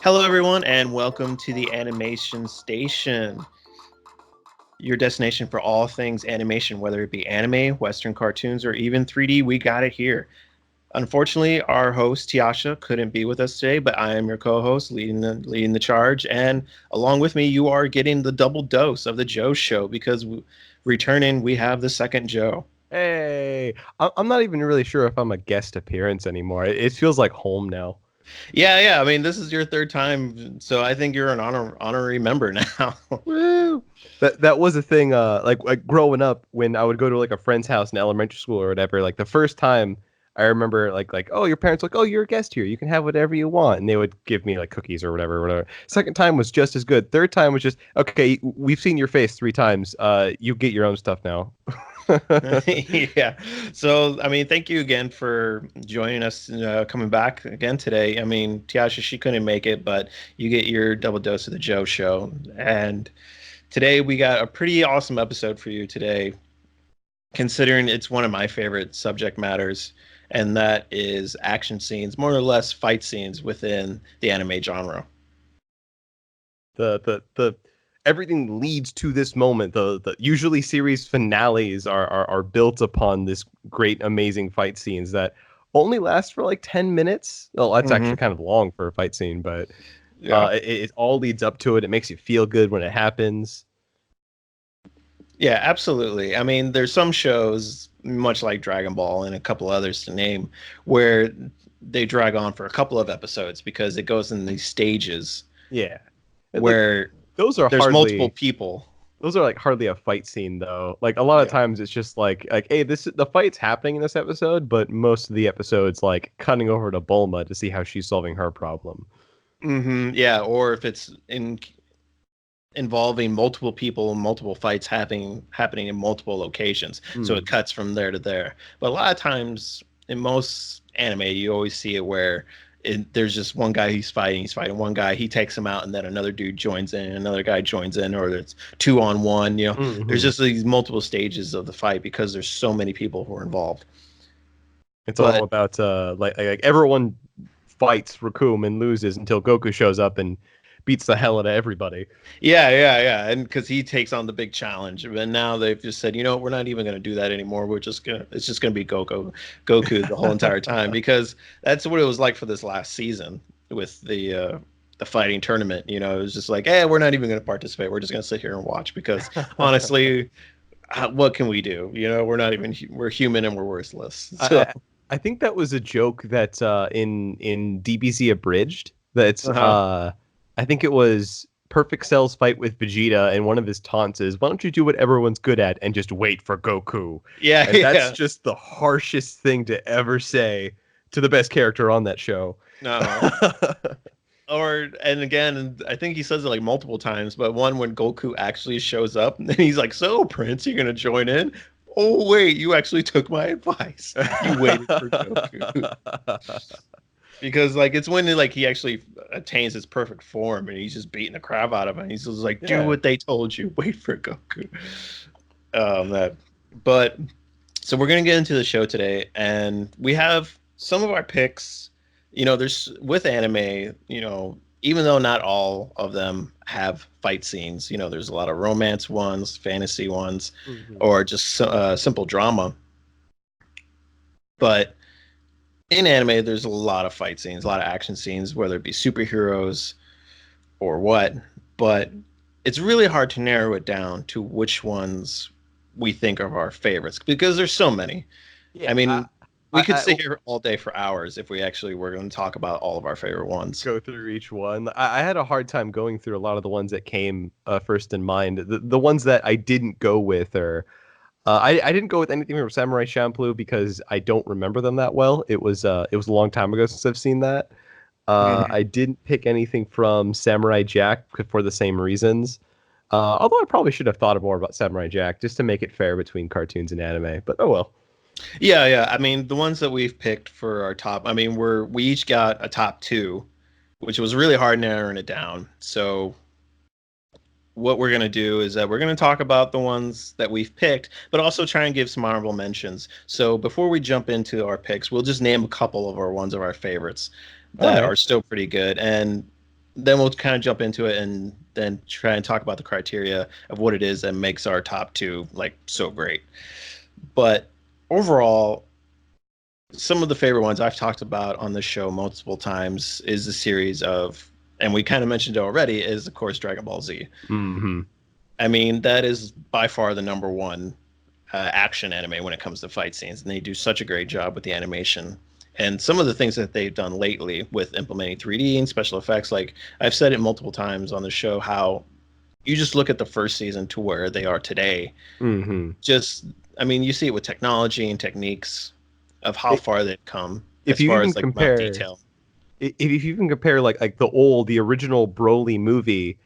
Hello, everyone, and welcome to the Animation Station, your destination for all things animation, whether it be anime, Western cartoons, or even 3D. We got it here. Unfortunately, our host Tiasha couldn't be with us today, but I am your co-host, leading the charge, and along with me, you are getting the double dose of the Joe Show because returning, we have the second Joe. Hey, I'm not even really sure if I'm a guest appearance anymore. It feels like home now. Yeah. I mean, this is your third time, so I think you're an honorary member now. Woo! That was a thing. Like growing up, when I would go to like a friend's house in elementary school or whatever. Like the first time, I remember like oh, your parents like, oh, you're a guest here. You can have whatever you want, and they would give me like cookies or whatever. Second time was just as good. Third time was just okay. We've seen your face 3 times. You get your own stuff now. Yeah. So, I mean, thank you again for joining us, coming back again today. I mean, Tiasha, she couldn't make it, but you get your double dose of the Joe Show. And today we got a pretty awesome episode for you today, considering it's one of my favorite subject matters, and that is action scenes, more or less fight scenes within the anime genre. The everything leads to this moment. The usually series finales are built upon this great amazing fight scenes that only last for like 10 minutes. Well, that's Hmm. actually kind of long for a fight scene, but Yeah. it all leads up to it. It makes you feel good when it happens. Yeah, absolutely. I mean, there's some shows, much like Dragon Ball and a couple others to name, where they drag on for a couple of episodes because it goes in these stages Yeah. Like where those are there's multiple hardly people. those are like hardly a fight scene though. Like a lot of Yeah. times it's just like hey, this the fight's happening in this episode, but most of the episode's like cutting over to Bulma to see how she's solving her problem. Yeah, or if it's involving multiple people, multiple fights happening in multiple locations. So it Mm. cuts from there to there. But a lot of times in most anime, you always see it where there's just one guy he's fighting one guy, he takes him out, and then another dude joins in, another guy joins in, or it's 2 on 1. There's Hmm. just these multiple stages of the fight because there's so many people who are involved. It's all But about like everyone fights Raccoon and loses until Goku shows up and beats the hell out of everybody. yeah, and because he takes on the big challenge, and now they've just said, we're not even going to do that anymore. It's just gonna be Goku the whole entire time because that's what it was like for this last season with the fighting tournament. It was just like, hey, we're not even going to participate. We're just going to sit here and watch because honestly, what can we do? We're human and we're worthless. So, I I think that was a joke that in DBZ abridged that's uh-huh. I think it was Perfect Cell's fight with Vegeta, and one of his taunts is, "Why don't you do what everyone's good at and just wait for Goku?" Yeah, And that's yeah. just the harshest thing to ever say to the best character on that show. No. And again, I think he says it like multiple times, but one when Goku actually shows up and he's like, "So, Prince, you gonna join in?" Oh wait, you actually took my advice. You waited for Goku because like it's when like he actually attains his perfect form and he's just beating the crap out of him. He's just like, "Do Yeah. what they told you. Wait for Goku." That, but so we're gonna get into the show today, and we have some of our picks. There's with anime, even though not all of them have fight scenes, there's a lot of romance ones, fantasy ones, Mhm. or just simple drama. But in anime, there's a lot of fight scenes, a lot of action scenes, whether it be superheroes or what. But it's really hard to narrow it down to which ones we think are our favorites because there's so many. I Yeah. mean, we could I sit here all day for hours if we actually were going to talk about all of our favorite ones. go through each one. I had a hard time going through a lot of the ones that came first in mind. The ones that I didn't go with are I didn't go with anything from Samurai Champloo because I don't remember them that well. It was a long time ago since I've seen that. Mhm. I didn't pick anything from Samurai Jack for the same reasons. Although I probably should have thought more about Samurai Jack just to make it fair between cartoons and anime. But oh well. Yeah. I mean, the ones that we've picked for our top, I mean, we each got a top two, which was really hard narrowing it down. So what we're going to do is that we're going to talk about the ones that we've picked, but also try and give some honorable mentions. So before we jump into our picks, we'll just name a couple of our favorites All that right. are still pretty good. And then we'll kind of jump into it and then try and talk about the criteria of what it is that makes our top two like so great. But overall, some of the favorite ones I've talked about on the show multiple times is the series of, and we kind of mentioned it already, is of course Dragon Ball Z. Hmm. I mean, that is by far the number one action anime when it comes to fight scenes, and they do such a great job with the animation. And some of the things that they've done lately with implementing 3D and special effects, like I've said it multiple times on the show, how you just look at the first season to where they are today. Hmm. Just, I mean, you see it with technology and techniques of how far they've come If as you far even as like amount of compare detail. if you even compare like the original Broly movie,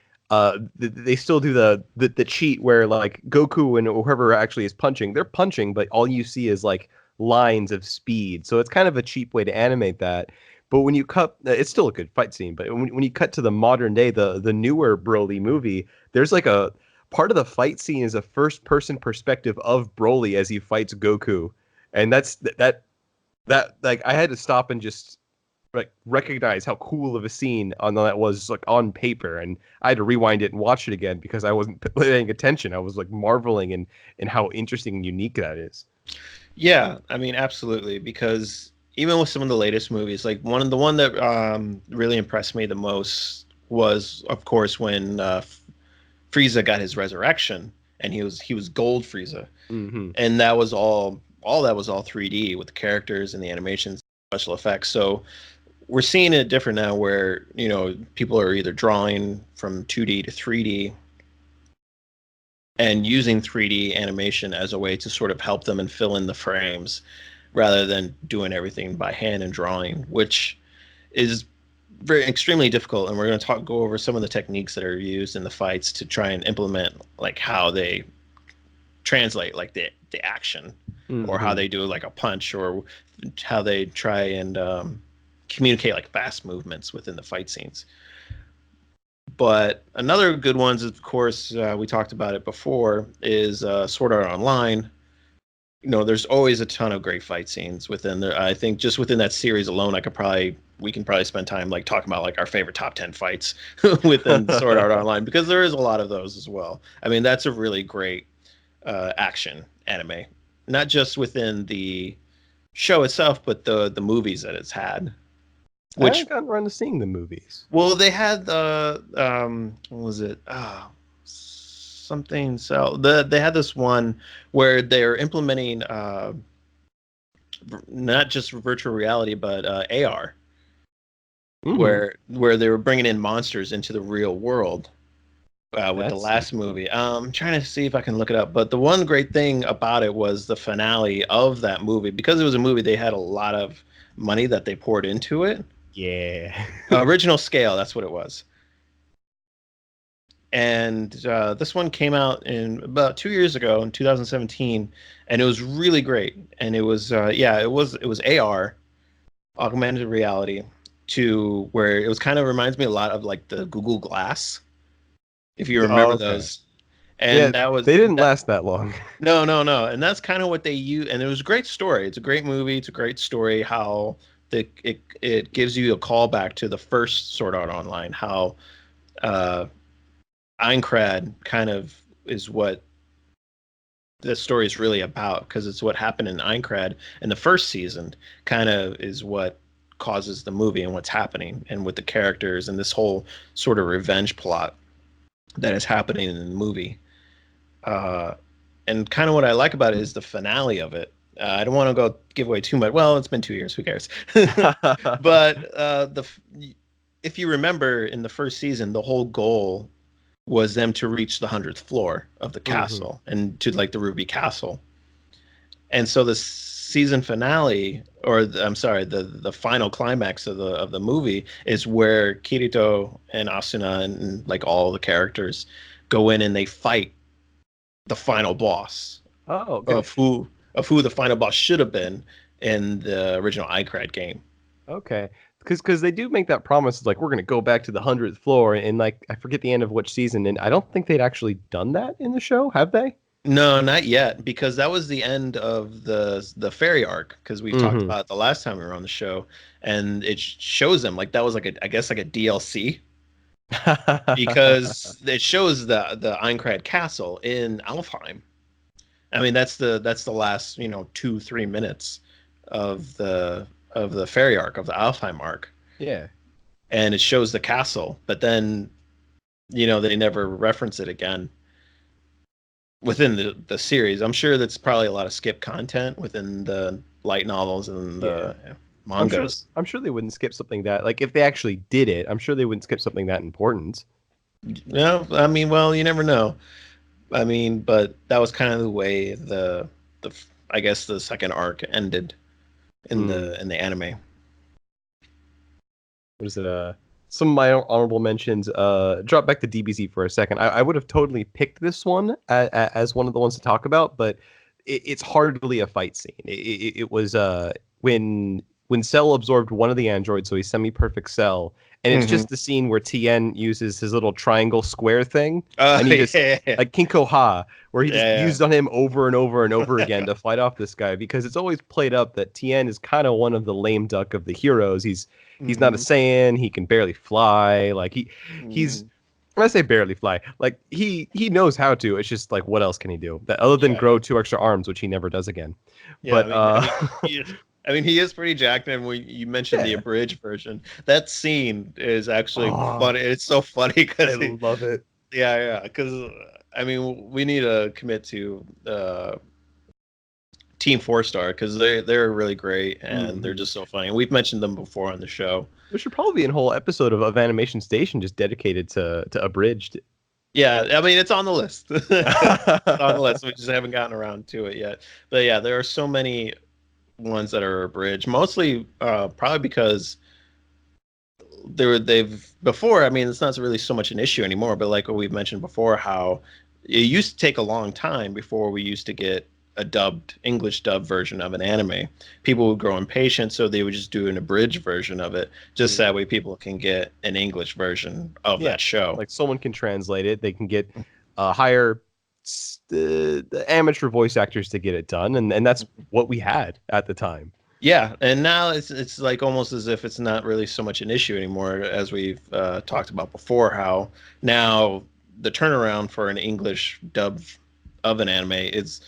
they still do the cheat where like Goku and whoever actually is punching, they're punching, but all you see is like lines of speed. So it's kind of a cheap way to animate that. But when you cut, it's still a good fight scene. But when you cut to the modern day, the newer Broly movie, there's like a part of the fight scene is a first person perspective of Broly as he fights Goku, and that like I had to stop and just like recognize how cool of a scene on that was like on paper, and I had to rewind it and watch it again because I wasn't paying attention. I was like marveling and how interesting and unique that is. Yeah, I mean, absolutely. Because even with some of the latest movies, like the one that really impressed me the most was, of course, when Frieza got his resurrection, and he was Gold Frieza, Hmm. and that was all that was all 3D with the characters and the animations, special effects. So we're seeing it different now, where people are either drawing from 2D to 3D and using 3D animation as a way to sort of help them and fill in the frames rather than doing everything by hand and drawing, which is very extremely difficult. And we're going to go over some of the techniques that are used in the fights to try and implement like how they translate like the action, or how Hmm. they do like a punch, or how they try and communicate like fast movements within the fight scenes. But another good ones, of course, we talked about it before, is Sword Art Online. There's always a ton of great fight scenes within there. I think just within that series alone, we can probably spend time like talking about like our favorite top 10 fights within Sword Art Online, because there is a lot of those as well. I mean, that's a really great action anime, not just within the show itself, but the movies that it's had. I Which, haven't gotten around to seeing the movies. well, they had the what was it? Something. So they had this one where they're implementing not just virtual reality, but AR, Hmm. where they were bringing in monsters into the real world with the That's last cool. movie. I'm trying to see if I can look it up. But the one great thing about it was the finale of that movie. Because it was a movie, they had a lot of money that they poured into it. Yeah. Original scale, that's what it was. And this one came out in about 2 years ago in 2017, and it was really great. And it was yeah, it was AR, augmented reality, to where it was kind of reminds me a lot of like the Google Glass, if you Oh, remember okay. those. Yeah, And that was they didn't that. last that long. No, no, no. And that's kind of what they use. And it was a great story. It's a great movie. It's a great story. How it gives you a callback to the first Sword Art Online. How uh, Aincrad kind of is what the story is really about, because it's what happened in Aincrad in the first season. Kind of is what causes the movie and what's happening, and with the characters and this whole sort of revenge plot that is happening in the movie. Uh, and kind of what I like about it is the finale of it. I don't want to go give away too much. Well, it's been 2 years. Who cares? But if you remember in the first season, the whole goal was them to reach the 100th floor of the Hmm. castle and to like the Ruby Castle. And so the season finale, or I'm sorry, the final climax of the movie is where Kirito and Asuna and like all the characters go in and they fight the final boss Oh, okay. of who the final boss should have been in the original iCrad game. Okay. Because they do make that promise, it's like we're gonna go back to the 100th floor, and like I forget the end of which season, and I don't think they'd actually done that in the show, have they? No, not yet, because that was the end of the fairy arc. Because we talked Hmm. about it the last time we were on the show, and it shows them like that was like I guess like a DLC, because it shows the Einkrad castle in Alfheim. I mean, that's the last 2-3 minutes of the fairy arc of the Alfheim arc, Yeah. and it shows the castle, but then they never reference it again within the series. I'm sure that's probably a lot of skip content within the light novels and Yeah. the I'm sure mangas. I'm sure they wouldn't skip something that like if they actually did it, I'm sure they wouldn't skip something that important. No, I mean, well, you never know. I mean, but that was kind of the way the I guess the second arc ended Mm. in the anime. What is it? Some of my honorable mentions. Drop back to DBZ for a second. I would have totally picked this one as one of the ones to talk about, but it's hardly a fight scene. It was when Cell absorbed one of the androids, so he's semi-perfect Cell, and it's Hmm. just the scene where Tien uses his little triangle square thing, and he just Yeah, yeah, like Kinko Ha, where he just yeah. used on him over and over and over again to fight off this guy because it's always played up that Tien is kind of one of the lame duck of the heroes. He's not a Hmm. Saiyan. He can barely fly. Like he's Hmm. when I say barely fly, like he knows how to. It's just like what else can he do? That other than Yeah, grow two extra arms, which he never does again. yeah. But I mean, he is pretty jacked. And when you mentioned the yeah. abridged version, that scene is actually Oh, funny. It's so funny I because love it. yeah. Because I mean, we need to commit to Team Four Star because they're really great and they're Hmm. just so funny. And we've mentioned them before on the show. There should probably be a whole episode of Animation Station just dedicated to abridged. Yeah, I mean it's on the list. It's on the list. We just haven't gotten around to it yet. But yeah, there are so many ones that are abridged. Mostly, probably because they've before. I mean, it's not really so much an issue anymore. But like what we've mentioned before, how it used to take a long time before we used to get a dubbed English dub version of an anime. People would grow impatient, so they would just do an abridged version of it, just that Mhm. way people can get an English version of Yeah, that show. like someone can translate it. They can get hire the amateur voice actors to get it done, and that's what we had at the time. Yeah, and now it's like almost as if it's not really so much an issue anymore, as we've talked about before. How now the turnaround for an English dub of an anime is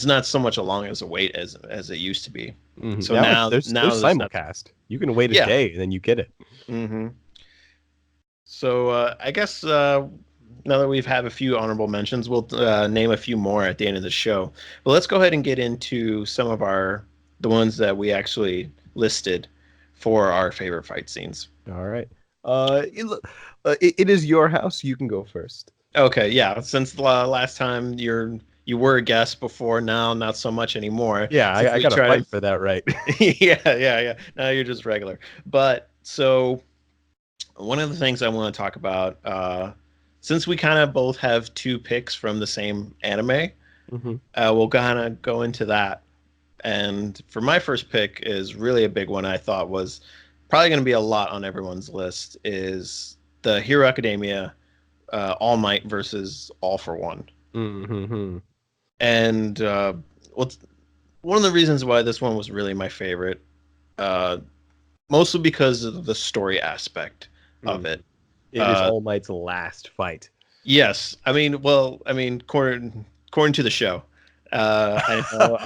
not so much a long as a wait as it used to be. So Now there's now there's not. simulcast. You can wait a Yeah. day and then you get it. Hmm. So I guess now that we've had a few honorable mentions, we'll name a few more at the end of the show. But let's go ahead and get into some of the ones that we actually listed for our favorite fight scenes. All right. It is your house. You can go first. Okay, yeah. Since the last time you were a guest before, now not so much anymore. Yeah, Since I we got to try fight to, for that, right? yeah. Now you're just regular. But so one of the things I want to talk about, since we kind of both have two picks from the same anime, Hmm. we'll kind of go into that. And for my first pick is really a big one. I thought was probably going to be a lot on everyone's list. Is the Hero Academia All Might versus All for One. Hmm. And well, one of the reasons why this one was really my favorite, uh, mostly because of the story aspect of it. It is Uh, All Might's last fight. Yes, I mean, well, I mean, according to the show, I know.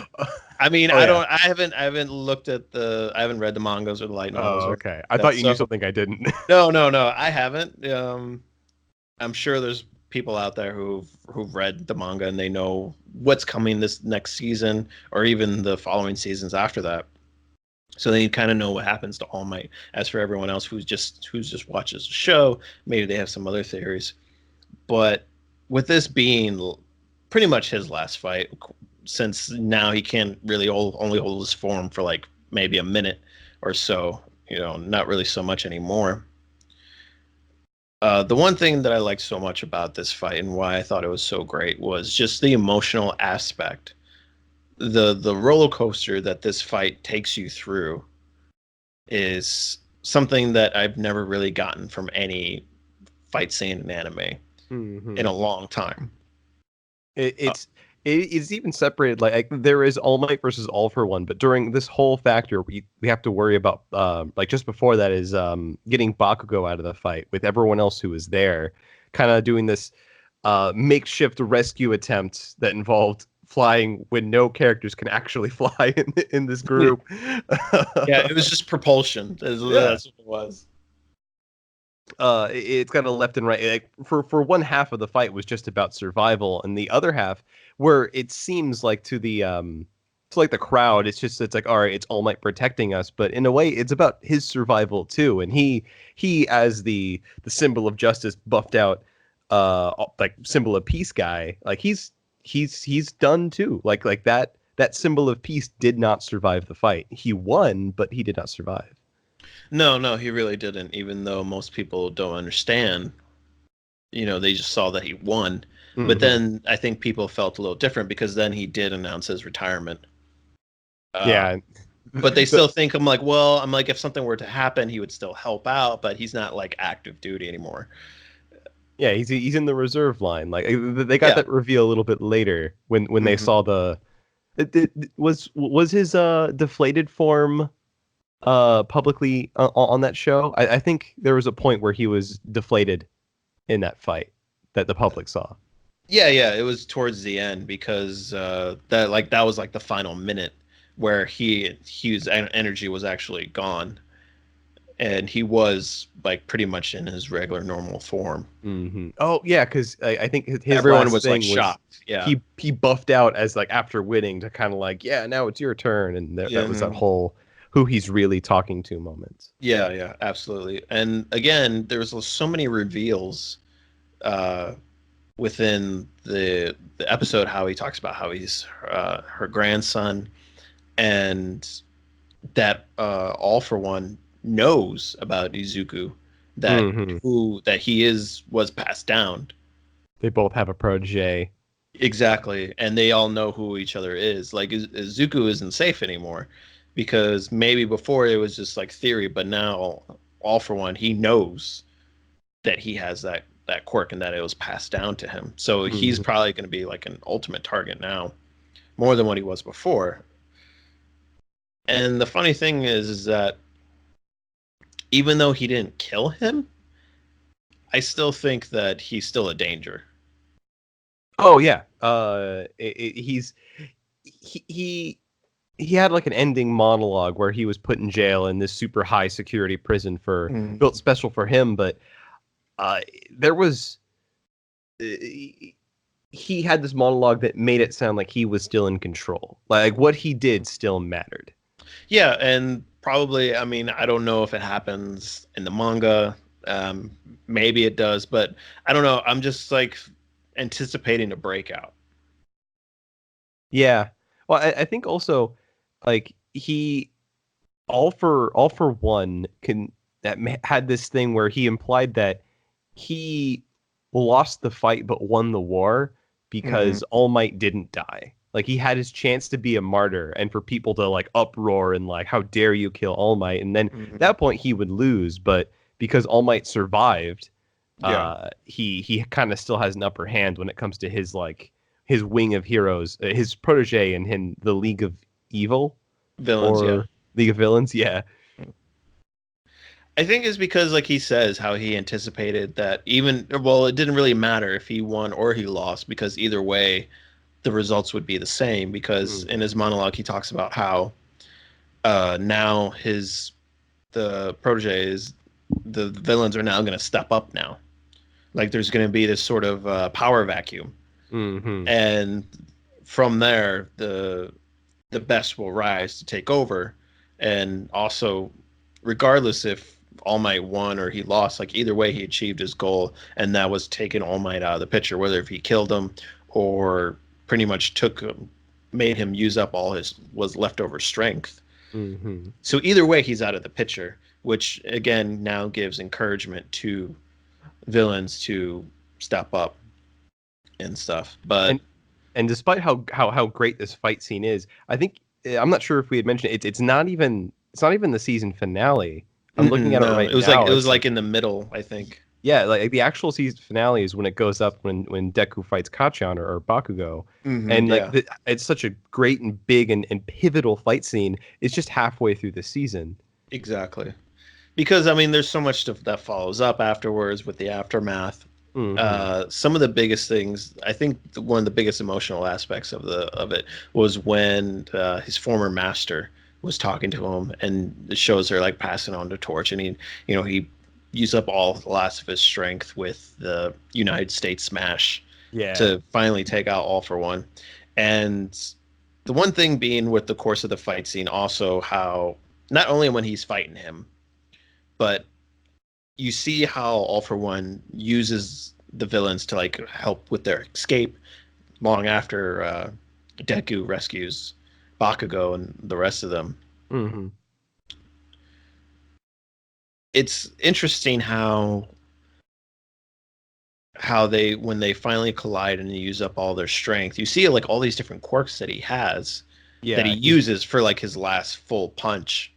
I mean, Oh yeah. I haven't looked at I haven't read the mangas or the light novels Oh, or okay. I that. thought you knew So something I didn't. no, I haven't. I'm sure there's people out there who've read the manga and they know what's coming this next season or even the following seasons after that. So they kind of know what happens to All Might. As for everyone else who's just watches the show, maybe they have some other theories. But with this being pretty much his last fight, since now he can't really only hold his form for like maybe a minute or so, not really so much anymore. The one thing that I liked so much about this fight and why I thought it was so great was just the emotional aspect, the roller coaster that this fight takes you through is something that I've never really gotten from any fight scene in anime in Hmm. a long time. It, Uh, it's it's even separated. Like there is All Might versus All for One, but during this whole factor, we have to worry about like just before that is getting Bakugo out of the fight with everyone else who was there, kind of doing this makeshift rescue attempt that involved flying when no characters can actually fly in this group. Yeah, it was just propulsion. Yeah. That's what it was. It's kind of left and right. Like for one half of the fight was just about survival, and the other half, where it seems like to like the crowd, it's like all right, it's All Might protecting us, but in a way, it's about his survival too. And he as the symbol of justice, buffed out, like symbol of peace guy, like he's done too. Like that symbol of peace did not survive the fight. He won, but he did not survive. No, no, he really didn't. Even though most people don't understand, they just saw that he won. But Hmm. then I think people felt a little different because then he did announce his retirement. Uh, Yeah. but they still think I'm like, well, I'm like, if something were to happen, he would still help out, but he's not like active duty anymore. Yeah, he's in the reserve line. Like they got Yeah. that reveal a little bit later when they Hmm. saw the was his deflated form publicly on that show. I think there was a point where he was deflated in that fight that the public saw. Yeah, yeah, it was towards the end because that was like the final minute where his energy was actually gone, and he was like pretty much in his regular normal form. Oh yeah, because I think his Everyone last was like thing was shocked. Yeah. he buffed out as like after winning to kind of like yeah now it's your turn, and that Yeah. was that whole who he's really talking to moment. Yeah, yeah, absolutely. And again, there's so many reveals uh, within the episode how he talks about how he's her grandson, and that All for One knows about Izuku, that Hmm. who that he was passed down. They both have a protege. Exactly, and they all know who each other is. Like Izuku isn't safe anymore because maybe before it was just like theory, but now All for One he knows that he has that quirk and that it was passed down to him. So he's Mhm. probably going to be like an ultimate target now, more than what he was before. And the funny thing is that even though he didn't kill him, I still think that he's still a danger. Oh yeah. He, he he had like an ending monologue where he was put in jail in this super high security prison for Mm. built special for him, but uh, there was he had this monologue that made it sound like he was still in control. Like what he did still mattered. Yeah, and probably, I mean, I don't know if it happens in the manga. Um, Maybe it does, but I don't know. I'm just like anticipating a breakout. Yeah. Well, I think also like he all for one can had this thing where he implied that he lost the fight but won the war Hmm. because All Might didn't die. Like he had his chance to be a martyr and for people to like uproar and like how dare you kill All Might, and then at Hmm. that point he would lose, but because All Might survived, Yeah, he kind of still has an upper hand when it comes to his like his wing of heroes, his protege and him the League of Evil villains. Yeah, or League of Villains, yeah. I think it's because, like he says, how he anticipated that even well, it didn't really matter if he won or he lost because either way, the results would be the same. Because in Mhm. his monologue, he talks about how now the proteges, the villains are now going to step up now. Like there's going to be this sort of power vacuum, Mhm. and from there, the best will rise to take over, and also, regardless if All Might won or he lost, like either way, he achieved his goal, and that was taking All Might out of the picture, whether if he killed him or pretty much took him, made him use up all his was leftover strength. Mhm. So either way, he's out of the picture, which again now gives encouragement to villains to step up and stuff. But And and despite how great this fight scene is, I think I'm not sure if we had mentioned it, it's not even the season finale. I'm looking at it no, right now. it was It's like like in the middle, I think. Yeah, like the actual season finale is when it goes up when Deku fights Kachan or Bakugo, and like Yeah, it's such a great and big and pivotal fight scene. It's just halfway through the season. exactly. Because I mean, there's so much stuff that follows up afterwards with the aftermath. Hmm. Some of the biggest things, I think, one of the biggest emotional aspects of it was when his former master was talking to him, and it shows her like passing on the torch, and he used up all the last of his strength with the United States Smash Yeah, to finally take out All for One, and the one thing being with the course of the fight scene, also how not only when he's fighting him, but you see how All for One uses the villains to like help with their escape long after Deku rescues Bakugo and the rest of them. hmm, It's interesting how they when they finally collide and use up all their strength, you see like all these different quirks that he has that he yeah. uses for like his last full punch.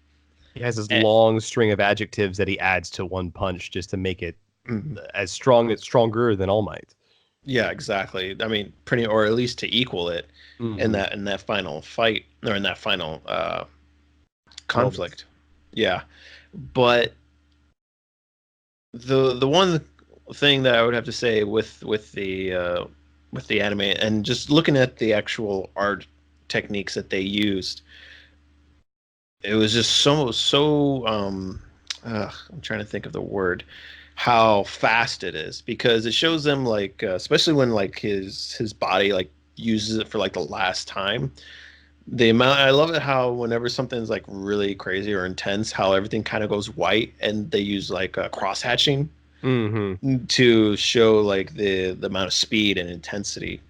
He has this And, long string of adjectives that he adds to one punch just to make it mm, as strong, it's stronger than All Might. yeah, exactly. I mean, pretty or at least to equal it Hmm. in that final fight or in that final Moments. conflict. Yeah, but the one thing that I would have to say with the anime and just looking at the actual art techniques that they used, it was just I'm trying to think of the word, how fast it is because it shows them like especially when like his body like uses it for like the last time. The amount I love it how whenever something's like really crazy or intense, how everything kind of goes white and they use like cross hatching Hmm. to show like the amount of speed and intensity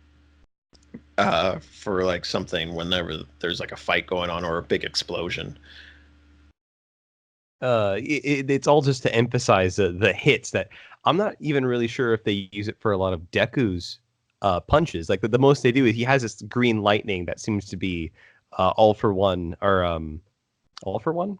for like something whenever there's like a fight going on or a big explosion. It's all just to emphasize the hits that I'm not even really sure if they use it for a lot of Deku's punches. Like the most they do is he has this green lightning that seems to be all for one or all for one.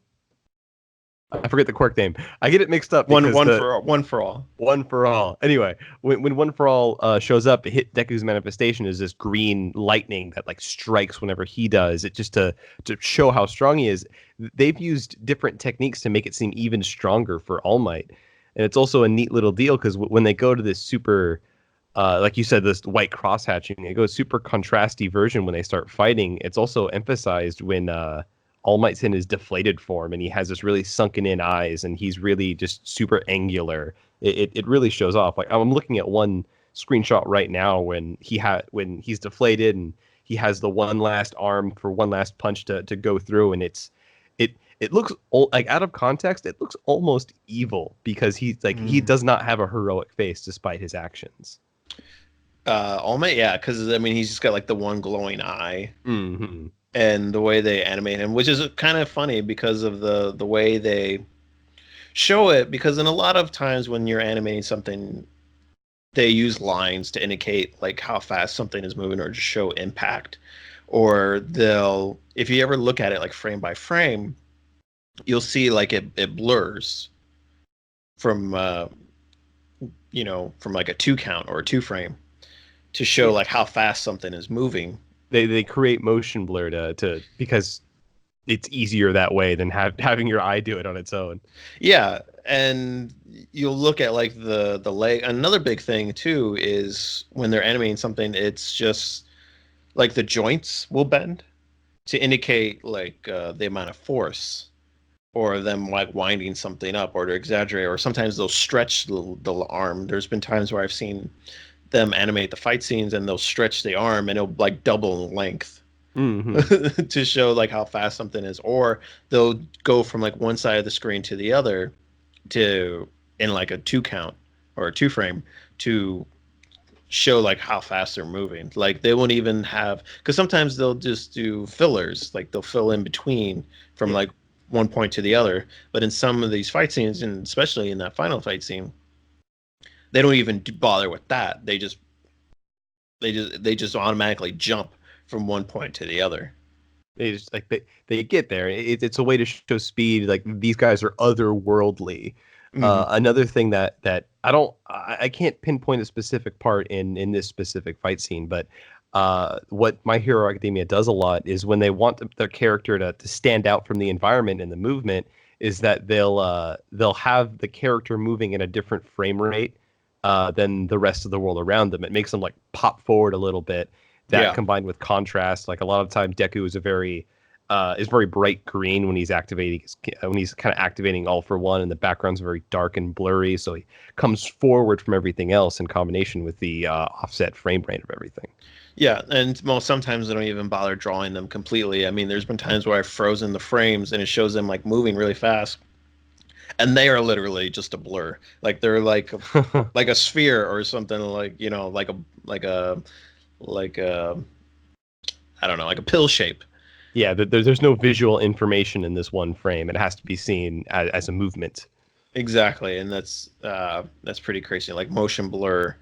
I forget the quirk name. I get it mixed up because One the for all, one for all. one for all. Anyway, when one for all shows up, hit Deku's manifestation is this green lightning that like strikes whenever he does it, just to show how strong he is. They've used different techniques to make it seem even stronger for All Might, and it's also a neat little deal because when they go to this super, like you said, this white cross hatching, it goes super contrasty version when they start fighting. It's also emphasized when All Might's in his deflated form and he has this really sunken in eyes and he's really just super angular. It really shows off. Like I'm looking at one screenshot right now when he's deflated and he has the one last arm for one last punch to go through, and it looks like out of context it looks almost evil because he Mm. does not have a heroic face despite his actions. All Might, yeah, because I mean he's just got like the one glowing eye Hmm. and the way they animate him, which is kind of funny because of the way they show it. Because in a lot of times when you're animating something, they use lines to indicate like how fast something is moving or to show impact. Or they'll, if you ever look at it like frame by frame, you'll see like it blurs from from like a two count or a two frame to show Yeah, like how fast something is moving. they create motion blur to because it's easier that way than having your eye do it on its own. Yeah, and you'll look at like the leg. Another big thing too is when they're animating something, it's just like the joints will bend to indicate like the amount of force or them like winding something up or to exaggerate, or sometimes they'll stretch the arm. There's been times where I've seen them animate the fight scenes and they'll stretch the arm and it'll like double in length Hmm. to show like how fast something is, or they'll go from like one side of the screen to the other to in like a two count or a two frame to show like how fast they're moving. Like they won't even have, because sometimes they'll just do fillers, like they'll fill in between from Yeah. like one point to the other. But in some of these fight scenes, and especially in that final fight scene, they don't even bother with that. They just automatically jump from one point to the other. They just like they get there. It's a way to show speed. Like these guys are otherworldly. Hmm. Another thing that I can't pinpoint a specific part in this specific fight scene, but what My Hero Academia does a lot is when they want their character to stand out from the environment and the movement, is that they'll have the character moving at a different frame rate than the rest of the world around them. It makes them like pop forward a little bit. That Yeah. combined with contrast, like a lot of times Deku is very bright green when he's activating when he's kind of activating all for one, and the background's very dark and blurry, so he comes forward from everything else in combination with the offset frame rate of everything. Yeah, and most sometimes they don't even bother drawing them completely. I mean, there's been times where I've frozen the frames and it shows them like moving really fast, and they are literally just a blur. Like they're like a sphere or something, like like a I don't know, like a pill shape. Yeah, there's no visual information in this one frame. It has to be seen as a movement. Exactly, and that's pretty crazy. Like motion blur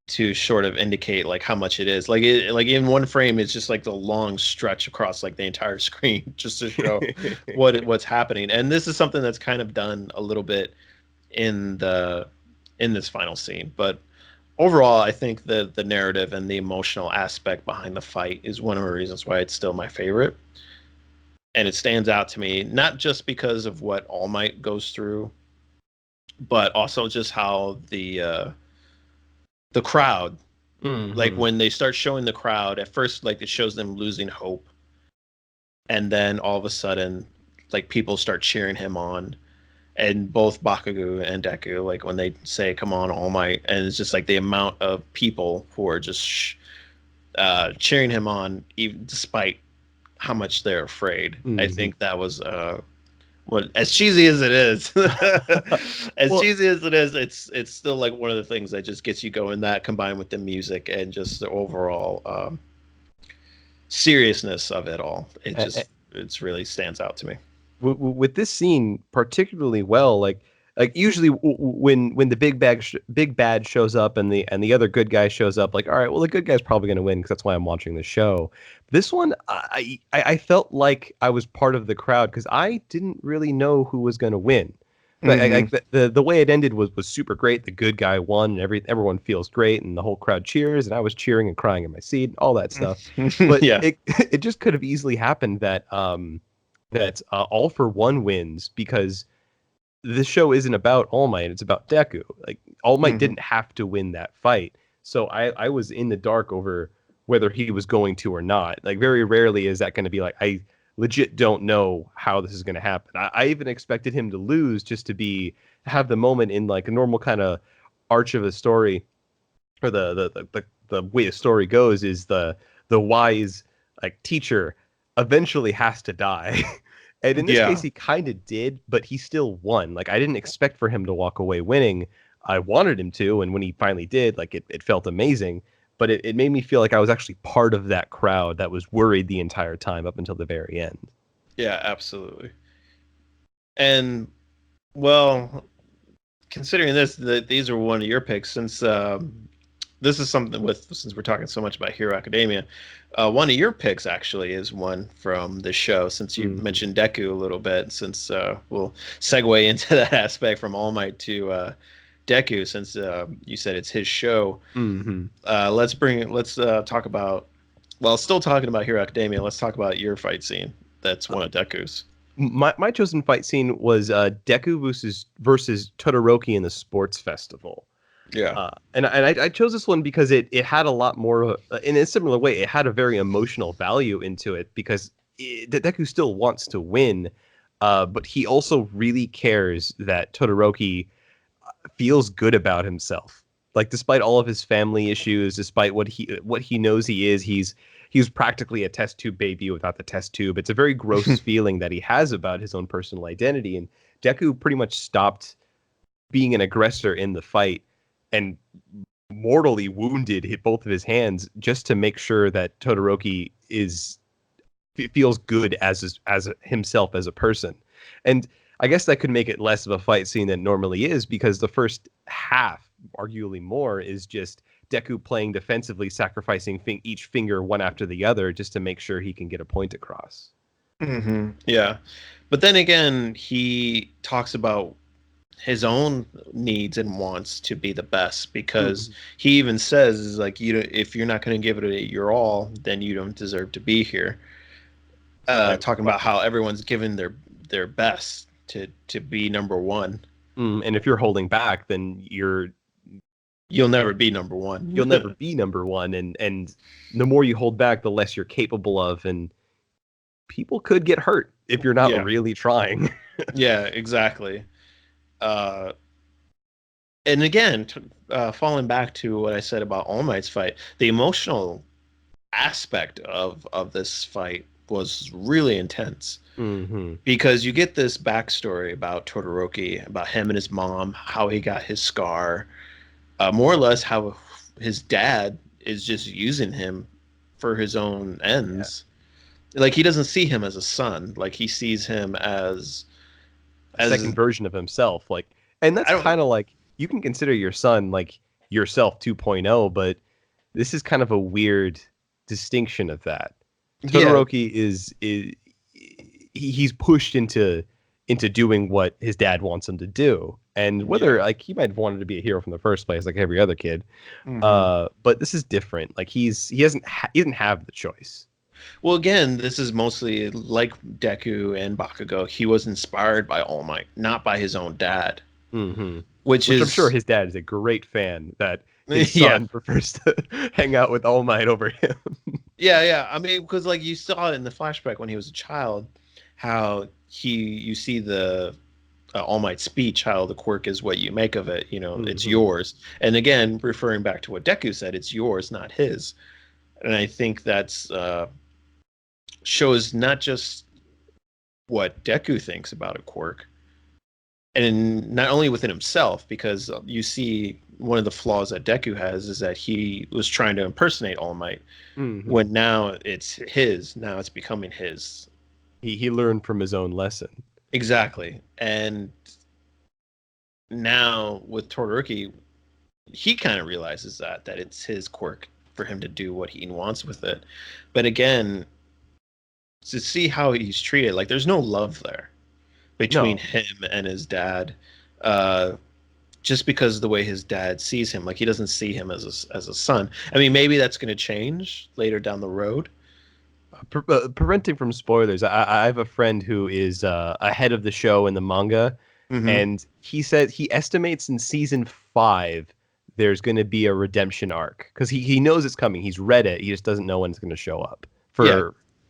to sort of indicate like how much it is. Like in one frame, it's just like the long stretch across like the entire screen, just to show what's happening. And this is something that's kind of done a little bit in the in this final scene, but overall, I think the narrative and the emotional aspect behind the fight is one of the reasons why it's still my favorite. And it stands out to me not just because of what All Might goes through, but also just how the crowd, like Hmm. when they start showing the crowd at first, like it shows them losing hope, and then all of a sudden, like people start cheering him on, and both Bakugo and Deku, like when they say "Come on, All Might," and it's just like the amount of people who are just cheering him on, even despite how much they're afraid. I Hmm. think that was what, as cheesy as it is, as Well, cheesy as it is, it's still like one of the things that just gets you going. That combined with the music and just the overall seriousness of it all, it's really stands out to me. with this scene particularly well, like usually when the big bad shows up and the other good guy shows up, like all right, well the good guy's probably going to win because that's why I'm watching the show. This one, I felt like I was part of the crowd because I didn't really know who was going to win. Hmm. Like the way it ended was super great. The good guy won, and everyone feels great, and the whole crowd cheers, and I was cheering and crying in my seat, all that stuff. But Yeah, it just could have easily happened that All for One wins because this show isn't about All Might, it's about Deku. Like All Might hmm, didn't have to win that fight. So I was in the dark over whether he was going to or not. Like very rarely is that going to be like I legit don't know how this is going to happen. I even expected him to lose just to be have the moment in like a normal kind of arch of a story, or the way a story goes is the wise like teacher eventually has to die. And in this case yeah, he kind of did, but he still won. Like I didn't expect for him to walk away winning. I wanted him to, and when he finally did, like it felt amazing. But it made me feel like I was actually part of that crowd that was worried the entire time up until the very end. yeah, absolutely. And well, considering this, that these are one of your picks, since this is something with since we're talking so much about Hero Academia. One of your picks actually is one from the show, since you Hmm. mentioned Deku a little bit. Since we'll segue into that aspect from All Might to Deku, since you said it's his show. Hmm. Let's talk about. Well, still talking about Hero Academia. Let's talk about your fight scene. That's one of Deku's. My chosen fight scene was Deku versus Todoroki in the sports festival. Yeah. And I chose this one because it had a lot more in a similar way. It had a very emotional value into it because Deku still wants to win, but he also really cares that Todoroki feels good about himself. Like despite all of his family issues, despite what he knows he is, he's practically a test tube baby without the test tube. It's a very gross feeling that he has about his own personal identity, and Deku pretty much stopped being an aggressor in the fight and mortally wounded hit both of his hands just to make sure that Todoroki feels good as himself as a person. And I guess that could make it less of a fight scene than it normally is because the first half, arguably more, is just Deku playing defensively, sacrificing each finger one after the other just to make sure he can get a point across. Hmm. Yeah. But then again, he talks about his own needs and wants to be the best because Mm, he even says is like if you're not going to give it your all, then you don't deserve to be here. and Talking about how everyone's given their best to be number one. and if you're holding back, then You'll never be number one. you'll never be number one, and the more you hold back, the less you're capable of, and people could get hurt if you're not Yeah, really trying. yeah, exactly. Uh, and again, falling back to what I said about All Might's fight, the emotional aspect of this fight was really intense Hmm. because you get this backstory about Todoroki, about him and his mom, how he got his scar, more or less how his dad is just using him for his own Yeah, ends. Like he doesn't see him as a son. Like he sees him a second as version of himself, like, and I that's don't. kind of like you can consider your son like yourself 2.0, but this is kind of a weird distinction of that. Yeah, Todoroki is he's pushed into doing what his dad wants him to do, and whether yeah. like he might have wanted to be a hero from the first place, like every other kid, Hmm. but this is different. Like he doesn't have the choice. Well, again, this is mostly like Deku and Bakugo. He was inspired by All Might, not by his own dad, Hmm. which Which I'm sure is his dad is a great fan that his yeah, son prefers to hang out with All Might over him. yeah, yeah. I mean, because like you saw in the flashback when he was a child, how you see the All Might speech, how the quirk is what you make of it. It's Hmm. yours. And again, referring back to what Deku said, it's yours, not his. And I think that's shows not just what Deku thinks about a quirk, and not only within himself, because you see one of the flaws that Deku has is that he was trying to impersonate All Might, Hmm. when now it's his, now it's becoming his. He learned from his own lesson. Exactly. And now with Todoroki, he kind of realizes that it's his quirk for him to do what he wants with it. But again, to see how he's treated, like there's no love there between No, him and his dad. Uh, just because of the way his dad sees him, like he doesn't see him as a son. I mean, maybe that's going to change later down the road. preventing from spoilers. I have a friend who is ahead of the show in the manga, Hmm. and he said he estimates in season 5 there's going to be a redemption arc because he knows it's coming. He's read it. He just doesn't know when it's going to show up Yeah.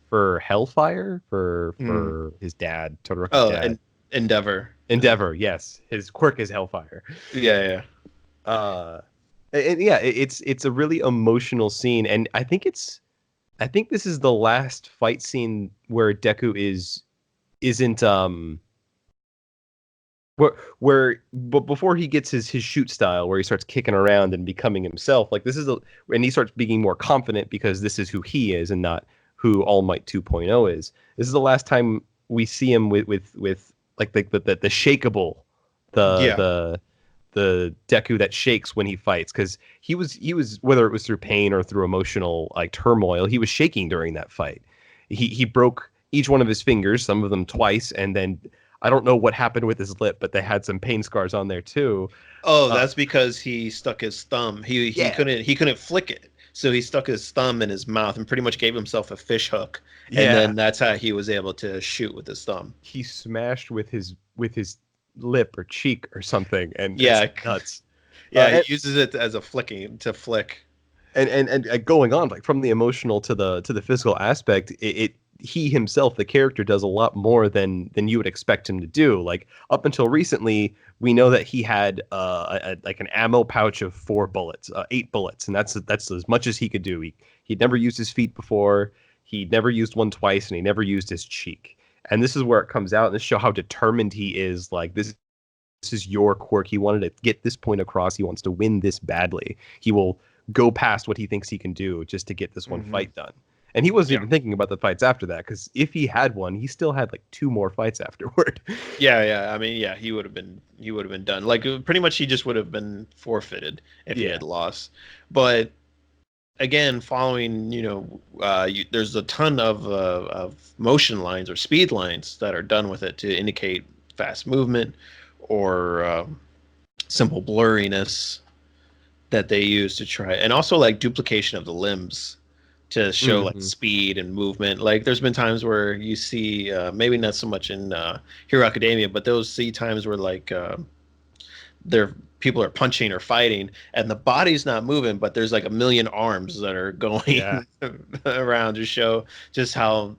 for Hellfire Mm. for his dad, Todoroki's Oh, dad. and Endeavor. Endeavor, yes, his quirk is Hellfire. Yeah, yeah. Uh, and yeah, it's a really emotional scene, and I think this is the last fight scene where Deku isn't but before he gets his shoot style where he starts kicking around and becoming himself. Like this is and he starts being more confident because this is who he is and not who All Might 2.0 is. This is the last time we see him with like the shakeable, the Yeah. the the Deku that shakes when he fights, because he was whether it was through pain or through emotional like turmoil, he was shaking during that fight. He broke each one of his fingers, some of them twice, and then I don't know what happened with his lip, but they had some pain scars on there too. Oh, Uh, that's because he stuck his thumb. He yeah, couldn't flick it. So he stuck his thumb in his mouth and pretty much gave himself a fish hook. And yeah. then that's how he was able to shoot with his thumb. He smashed with his lip or cheek or something, and it's Yeah. nuts. Yeah, he And uses it as a flicking to flick. going on like from the emotional to the physical aspect, it he himself, the character, does a lot more than you would expect him to do. Like up until recently, we know that he had like an ammo pouch of 4 bullets, 8 bullets, and that's as much as he could do. He'd never used his feet before. He'd never used one twice, and he never used his cheek. And this is where it comes out, and this show how determined he is. Like this is your quirk. He wanted to get this point across. He wants to win this badly. He will go past what he thinks he can do just to get this one Hmm. fight done. And he wasn't Yeah. even thinking about the fights after that, because if he had one, he still had like 2 more fights afterward. Yeah, yeah. I mean, yeah, he would have been done. Like pretty much he just would have been forfeited if he Yeah. had lost. But again, following, there's a ton of motion lines or speed lines that are done with it to indicate fast movement or simple blurriness that they use to try, and also like duplication of the limbs to show like Hmm. speed and movement. Like there's been times where you see, maybe not so much in Hero Academia, but those see times where like there people are punching or fighting and the body's not moving, but there's like a million arms that are Yeah. going around to show just how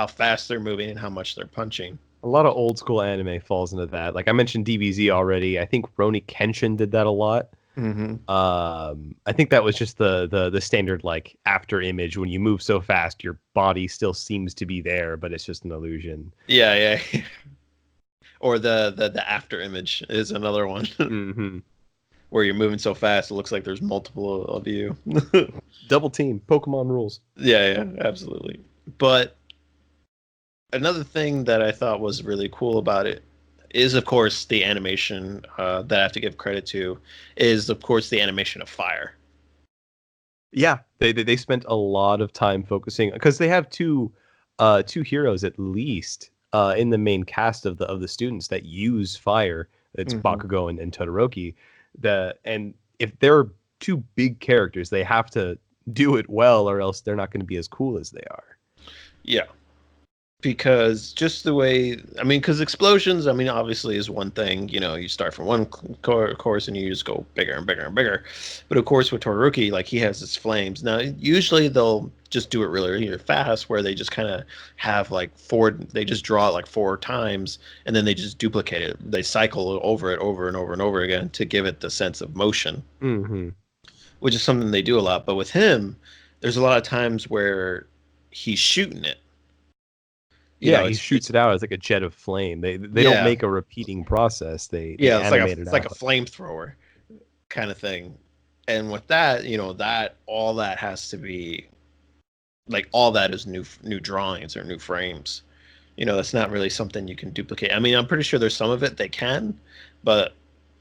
fast they're moving and how much they're punching. A lot of old school anime falls into that. Like I mentioned DBZ already. I think Roni Kenshin did that a lot. Hmm. I think that was just the standard like after image when you move so fast, your body still seems to be there, but it's just an illusion. Yeah, yeah. Or the after image is another one Hmm. where you're moving so fast it looks like there's multiple of you. Double team, Pokemon rules. Yeah, yeah, absolutely. But another thing that I thought was really cool about it is, of course, the animation that I have to give credit to is, of course, the animation of fire. Yeah, they spent a lot of time focusing because they have two heroes at least in the main cast of the students that use fire. It's Hmm. Bakugo and Todoroki. And if they're two big characters, they have to do it well, or else they're not going to be as cool as they are. Yeah, because just the way, I mean, because explosions, I mean, obviously is one thing. You start from one course and you just go bigger and bigger and bigger. But of course, with Toruki, like he has his flames. Now, usually they'll just do it really fast, where they just kind of have like four. They just draw it like four times, and then they just duplicate it. They cycle over it over and over and over again to give it the sense of motion, Hmm. which is something they do a lot. But with him, there's a lot of times where he's shooting it. Yeah, he It's shoots it out as like a jet of flame. They don't yeah, make a repeating process. They yeah. animate it It's like a out. flamethrower kind of thing. And with that, that all that has to be like all that is new drawings or new frames. That's not really something you can duplicate. I mean, I'm pretty sure there's some of it they can, but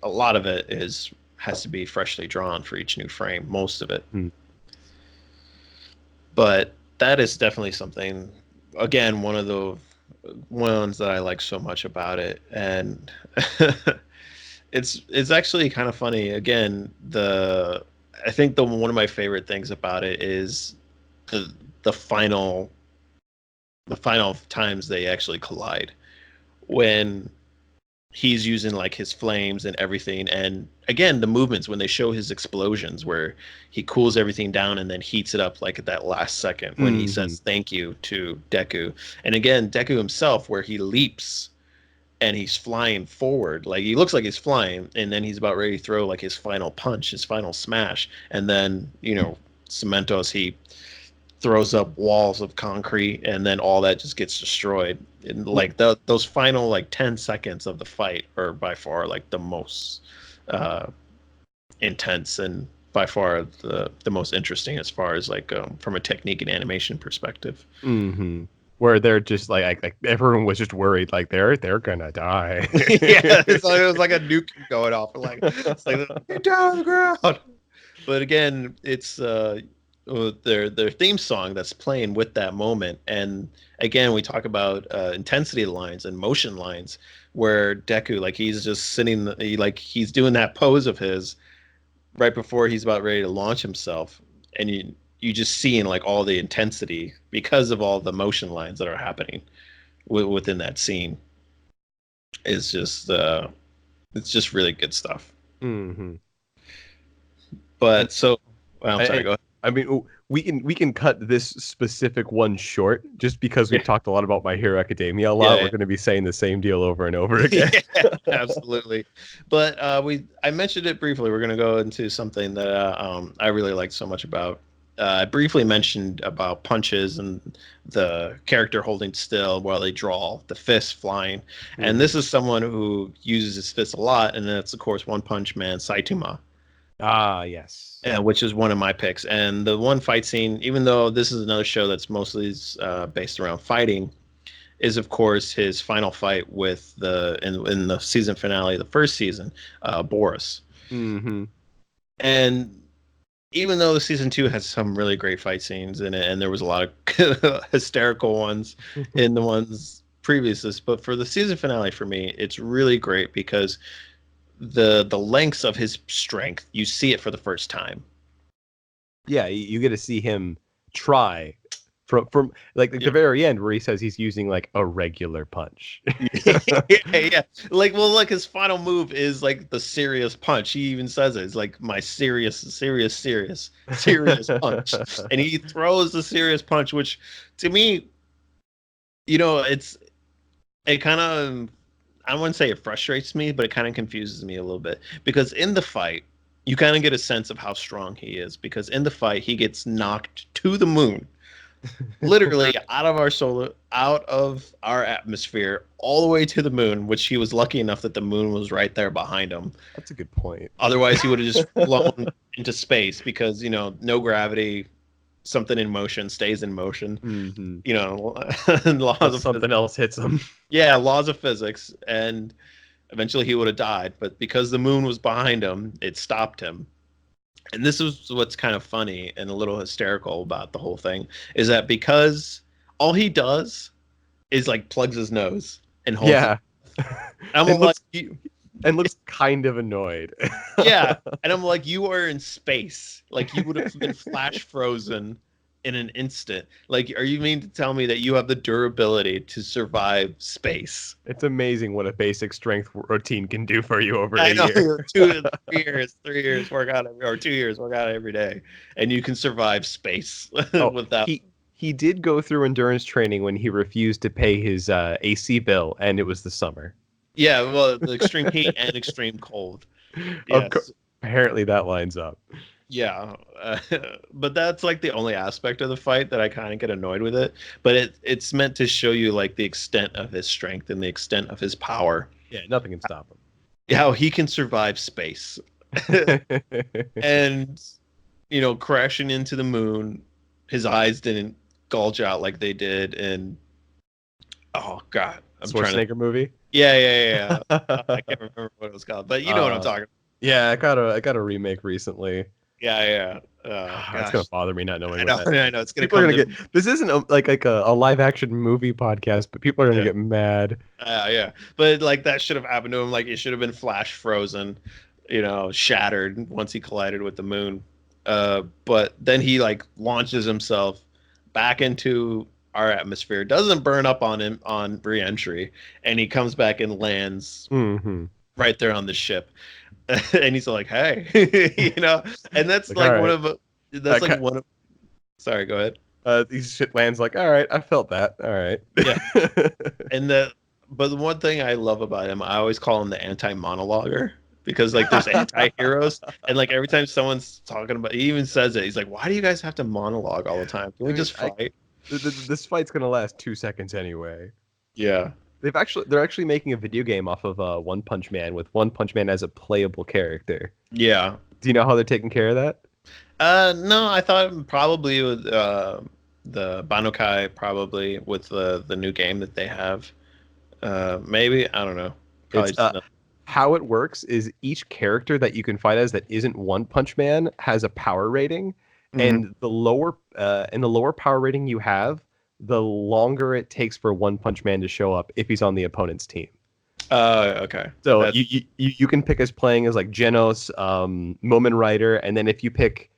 a lot of it is has to be freshly drawn for each new frame. Most of it, Hmm. but that is definitely something. Again, one of the ones that I like so much about it, and it's actually kind of funny. Again, the I think the one of my favorite things about it is the the final the final times they actually collide when he's using like his flames and everything, and again the movements when they show his explosions where he cools everything down and then heats it up like at that last second when he Hmm. says thank you to Deku, and again Deku himself where he leaps and he's flying forward. Like he looks like he's flying, and then he's about ready to throw like his final punch, his final smash, and then Cementos he throws up walls of concrete, and then all that just gets destroyed. And like those final like 10 seconds of the fight are by far like the most uh, intense and by far the most interesting as far as like from a technique and animation perspective. Hmm. Where they're just like everyone was just worried like they're gonna die. Yeah, it was like a nuke going off. Like it's like get down on the ground. But again, it's their theme song that's playing with that moment. And again, we talk about intensity lines and motion lines, where Deku, like he's just sitting, like he's doing that pose of his right before he's about ready to launch himself, and you just seeing like all the intensity because of all the motion lines that are happening within that scene is just it's just really good stuff. Hmm. And But so, well, I'm sorry, I, go ahead. I mean, we can cut this specific one short just because we've Yeah, talked a lot about My Hero Academia a lot. We're yeah, going to be saying the same deal over and over again. yeah, absolutely. But I mentioned it briefly. We're going to go into something that I really liked so much about. I briefly mentioned about punches and the character holding still while they draw, the fist flying, and Hmm. this is someone who uses his fist a lot, and that's of course One Punch Man Saitama, Ah, yes. which is one of my picks. And the one fight scene, even though this is another show that's mostly based around fighting, is of course his final fight with in the season finale of the first season, Boris. Hmm. And even though season two has some really great fight scenes in it, and there was a lot of hysterical ones in the ones previous to this, but for the season finale for me, it's really great because the lengths of his strength, you see it for the first time. Yeah, you get to see him try from like the very end where he says he's using like a regular punch. Yeah. Like, well, like his final move is like the serious punch. He even says it. It's like my serious punch. And he throws the serious punch, which to me, it kind of, I wouldn't say it frustrates me, but it kind of confuses me a little bit because in the fight, you kind of get a sense of how strong he is because in the fight, he gets knocked to the moon, literally out of our atmosphere, all the way to the moon, which he was lucky enough that the moon was right there behind him. That's a good point. Otherwise, he would have just flown into space because, no gravity, something in motion stays in motion. Mm-hmm. Laws of Something else hits him. Yeah, laws of physics, and eventually he would have died. But because the moon was behind him, it stopped him. And this is what's kind of funny and a little hysterical about the whole thing is that because all he does is like plugs his nose and holds Yeah. it. I'm and like, looks kind of annoyed. yeah, and I'm like, you are in space. Like you would have been flash frozen in an instant. Like, are you mean to tell me that you have the durability to survive space? It's amazing what a basic strength routine can do for you over I a know year. 3 years work out or 2 years work out every day, and you can survive space Oh, without. he did go through endurance training when he refused to pay his AC bill, and it was the summer. Yeah, well, the extreme heat and extreme cold. Of Yes. apparently that lines up. Yeah, but that's like the only aspect of the fight that I kind of get annoyed with it. But it's meant to show you like the extent of his strength and the extent of his power. Yeah, nothing can stop How he can survive space him. and crashing into the moon. His eyes didn't gouge out like they did in oh god, I'm trying to. Schwarzenegger movie. Yeah. I can't remember what it was called, but you know what I'm talking about. Yeah, I got a remake recently. Yeah. It's gonna bother me not knowing. I know. What that. I know. It's gonna People are come gonna to. get. This isn't a live action movie podcast, but people are gonna Yeah. get mad. Yeah, but like that should have happened to him. Like it should have been flash frozen, shattered once he collided with the moon. But then he like launches himself back into our atmosphere. Doesn't burn up on him on re-entry, and he comes back and lands Mm-hmm. right there on the ship. And he's like, "Hey," and that's Like, like all one right. of that's like one of. Sorry, go ahead. These shit lands like, all right, I felt that. All right. Yeah. And but the one thing I love about him, I always call him the anti-monologuer because like there's anti-heroes and like every time someone's talking about, he even says it. He's like, "Why do you guys have to monologue all the time? Can we just fight?" This fight's gonna last 2 seconds anyway. Yeah. They're actually making a video game off of One Punch Man with One Punch Man as a playable character. Yeah. Do you know how they're taking care of that? No, I thought probably with the Bankai probably with the new game that they have. Maybe I don't know. Probably It's just no. how it works is each character that you can fight as that isn't One Punch Man has a power rating, Mhm. and the lower power rating you have, the longer it takes for One Punch Man to show up if he's on the opponent's team. Okay. So That's you can pick as playing as like Genos, Moment Rider, and then if you pick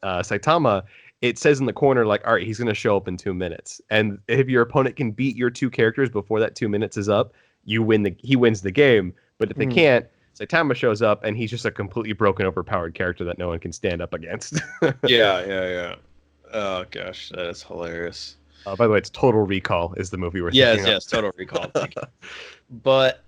Saitama, it says in the corner like, all right, he's going to show up in 2 minutes, and if your opponent can beat your two characters before that 2 minutes is up, he wins the game. But if they can't, Saitama shows up and he's just a completely broken, overpowered character that no one can stand up against. yeah. Oh gosh, that is hilarious. By the way, it's Total Recall is the movie we're Yes, thinking yes, Total Recall. Thank you. But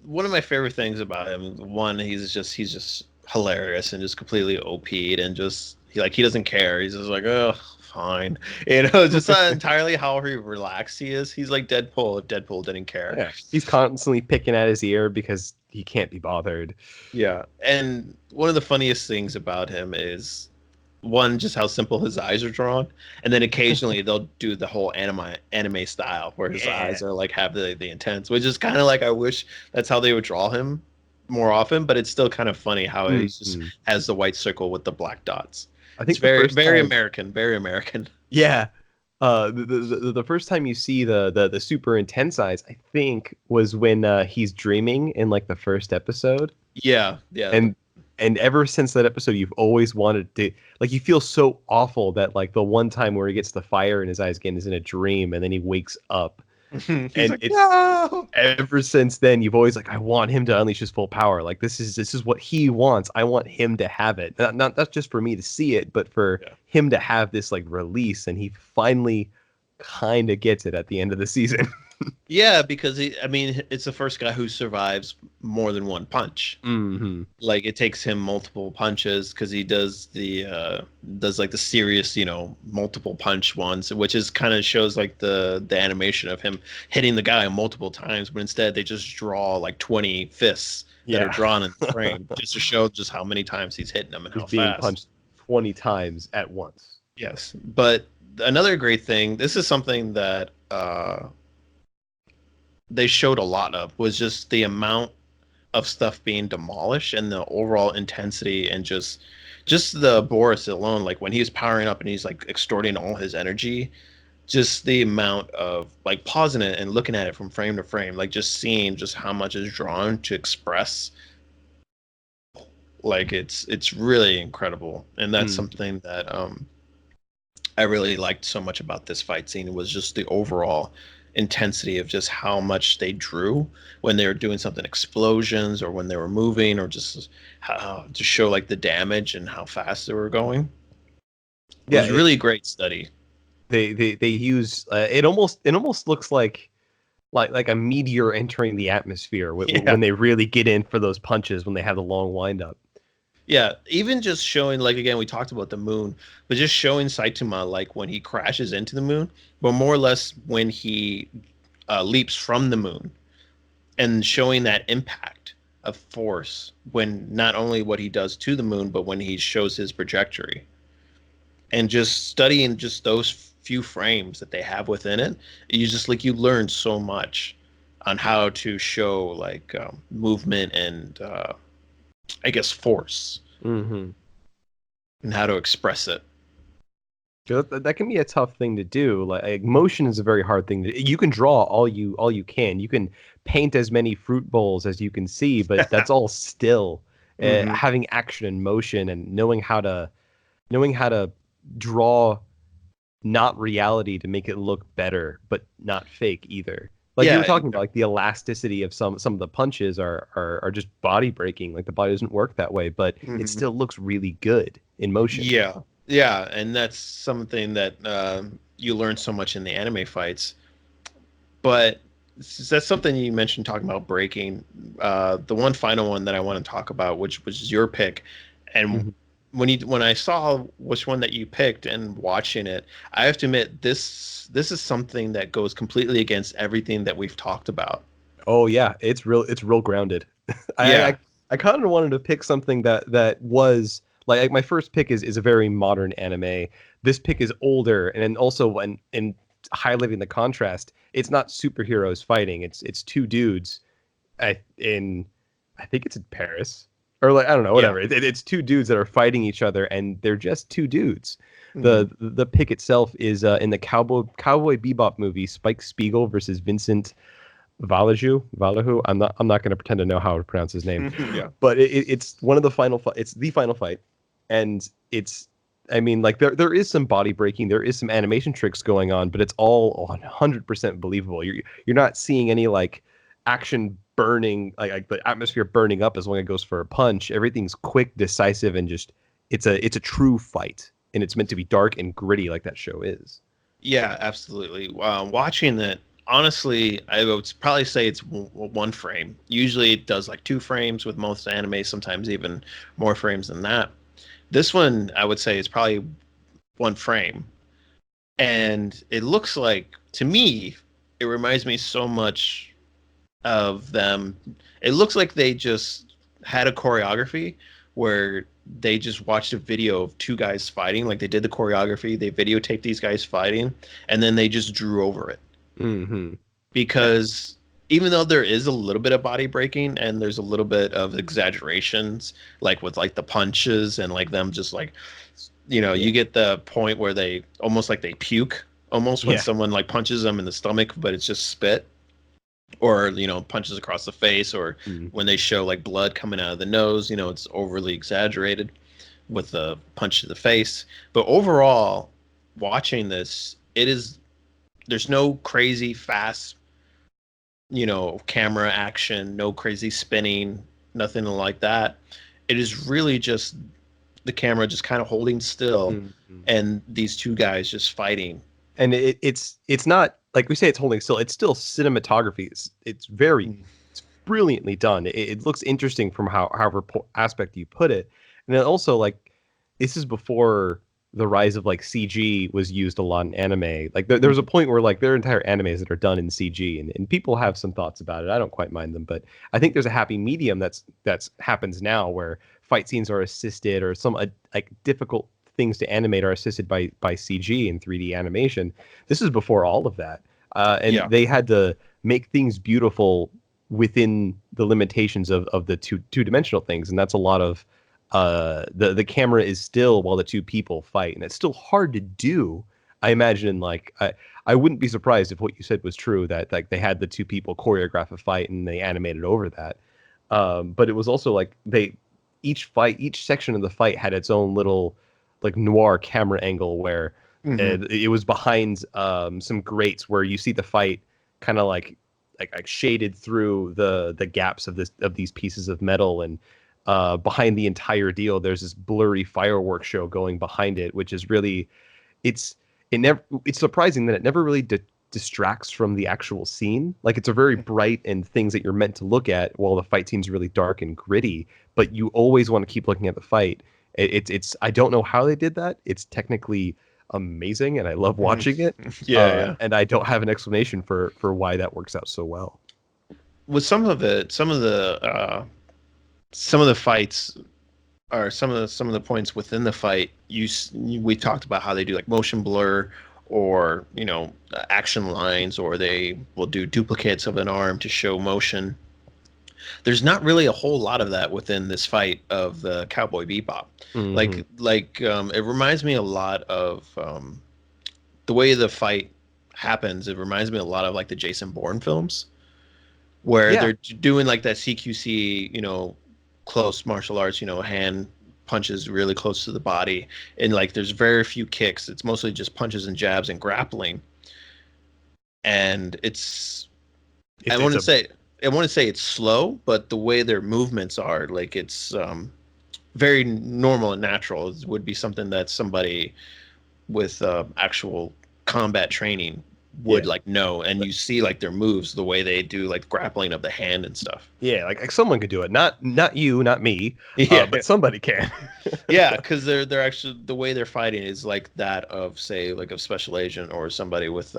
one of my favorite things about him, one, he's just hilarious and just completely OP'd and just he doesn't care. He's just like, oh, fine, just not entirely how relaxed he is. He's like Deadpool if Deadpool didn't care. Yeah, he's constantly picking at his ear because he can't be bothered. Yeah, and one of the funniest things about him is one, just how simple his eyes are drawn, and then occasionally they'll do the whole anime style where his eyes are like have the intense, which is kind of like I wish that's how they would draw him more often, but it's still kind of funny how it just Mhm. has the white circle with the black dots. I It's think the very, first very time, American, very American. yeah, the first time you see the super intense eyes, I think, was when he's dreaming in like the first episode, Yeah, yeah, and ever since that episode, you've always wanted to, like, you feel so awful that like the one time where he gets the fire in his eyes again is in a dream, and then he wakes up, he's and like, it's no. ever since then you've always like, I want him to unleash his full power. Like, this is what he wants. I want him to have it, not just for me to see it, but for Yeah. him to have this like release, and he finally kind of gets it at the end of the season. Yeah, because I mean, it's the first guy who survives more than one punch. Hmm. Like it takes him multiple punches because he does like the serious, multiple punch ones, which is kind of shows like the animation of him hitting the guy multiple times, but instead they just draw like 20 fists that are Yeah. drawn in the frame just to show just how many times he's hitting them and He's how being fast. punched 20 times at once. Yes, but another great thing, this is something that they showed a lot of, was just the amount of stuff being demolished and the overall intensity and just the Boris alone, like when he's powering up and he's like extorting all his energy, just the amount of like pausing it and looking at it from frame to frame, like just seeing just how much is drawn to express, like it's really incredible. And that's Mm. something that I really liked so much about this fight scene, was just the overall intensity of just how much they drew when they were doing something, explosions, or when they were moving, or just how to show like the damage and how fast they were going. It Yeah, was really great study. they use it almost looks like a meteor entering the atmosphere Yeah. when they really get in for those punches, when they have the long wind up. Yeah, even just showing, like, again, we talked about the moon, but just showing Saitama like when he crashes into the moon, but more or less when he leaps from the moon, and showing that impact of force when not only what he does to the moon, but when he shows his trajectory, and just studying just those few frames that they have within it, you just like you learn so much on how to show like movement and I guess force, Hmm. and how to express it. That can be a tough thing to do. Like, motion is a very hard thing. You can draw all you can. You can paint as many fruit bowls as you can see, but that's all still. Hmm. Having action and motion and knowing how to draw not reality to make it look better, but not fake either. Like you were Yeah. talking about, like the elasticity of some of the punches are just body breaking. Like the body doesn't work that way, but it Hmm. still looks really good in motion. Yeah. Yeah, and that's something that you learn so much in the anime fights. But that's something you mentioned talking about breaking. The one final one that I want to talk about, which was your pick, and Mhm. when I saw which one that you picked and watching it, I have to admit this is something that goes completely against everything that we've talked about. Oh yeah, it's real grounded. I Yeah. I, I kind of wanted to pick something that was like my first pick is a very modern anime. This pick is older, and then also when highlighting the contrast, it's not superheroes fighting. It's two dudes in I think it's in Paris, or like, I don't know, Yeah. whatever. It's two dudes that are fighting each other, and they're just two dudes. Hmm. The pick itself is in the Cowboy Bebop movie, Spike Spiegel versus Vincent Vallejo. I'm not going to pretend to know how to pronounce his name, Yeah. but it's one of the final it's the final fight, and it's, I mean, like, there is some body breaking, there is some animation tricks going on, but it's all 100% believable. You're not seeing any like action burning, like the atmosphere burning up as when it goes for a punch. Everything's quick, decisive, and just it's a true fight, and it's meant to be dark and gritty like that show is. Yeah, absolutely. Watching that, honestly, I would probably say it's one frame. Usually it does like two frames with most anime, sometimes even more frames than that. This one, I would say, is probably one frame. And it looks like, to me, it reminds me so much of them. It looks like they just had a choreography where they just watched a video of two guys fighting. Like they did the choreography, they videotaped these guys fighting, and then they just drew over it. Hmm. Because even though there is a little bit of body breaking and there's a little bit of exaggerations, like with like the punches and like them just like, Yeah. you get the point where they almost like they puke almost when Yeah. someone like punches them in the stomach, but it's just spit, or punches across the face, or Mm. when they show like blood coming out of the nose, it's overly exaggerated with the punch to the face. But overall, watching this, there's no crazy fast, camera action, no crazy spinning, nothing like that. It is really just the camera just kind of holding still Mm. and these two guys just fighting. And it's not like we say it's holding still. It's still cinematography. It's very Mm. it's brilliantly done. It looks interesting from however aspect you put it, and then also like this is before the rise of like CG was used a lot in anime. Like there was a Mhm. point where like there are entire animes that are done in CG, and people have some thoughts about it. I don't quite mind them, but I think there's a happy medium that's happens now where fight scenes are assisted or some like difficult things to animate are assisted by CG and 3D animation. This is before all of that, and Yeah. they had to make things beautiful within the limitations of the two dimensional things, and that's a lot of the camera is still while the two people fight, and it's still hard to do. I imagine like I wouldn't be surprised if what you said was true that like they had the two people choreograph a fight and they animated over that. But it was also like each section of the fight had its own little like noir camera angle where Hmm. it was behind some grates where you see the fight kind of like shaded through the gaps of these pieces of metal, and behind the entire deal there's this blurry fireworks show going behind it, which is really it's it's surprising that it never really distracts from the actual scene. Like it's a very bright and things that you're meant to look at, while the fight scene's really dark and gritty. But you always want to keep looking at the fight. It's I don't know how they did that. It's technically amazing, and I love Hmm. watching it. Yeah, yeah. And I don't have an explanation for why that works out so well. With some of it, some of the fights, or some of the points within the fight, we talked about how they do like motion blur, or action lines, or they will do duplicates of an arm to show motion. There's not really a whole lot of that within this fight of the Cowboy Bebop. Hmm. Like it reminds me a lot of the way the fight happens. It reminds me a lot of like the Jason Bourne films, where Yeah, they're doing like that CQC, close martial arts, hand punches really close to the body, and like there's very few kicks. It's mostly just punches and jabs and grappling, and I it's want to a say I want to say it's slow, but the way their movements are, like it's very normal and natural. It would be something that somebody with actual combat training would yeah. like know, and you see like their moves, the way they do like grappling of the hand and stuff. Yeah, like someone could do it. Not you, not me, Yeah, but somebody can. yeah, because they're actually the way they're fighting is like that of, say, like a special agent or somebody with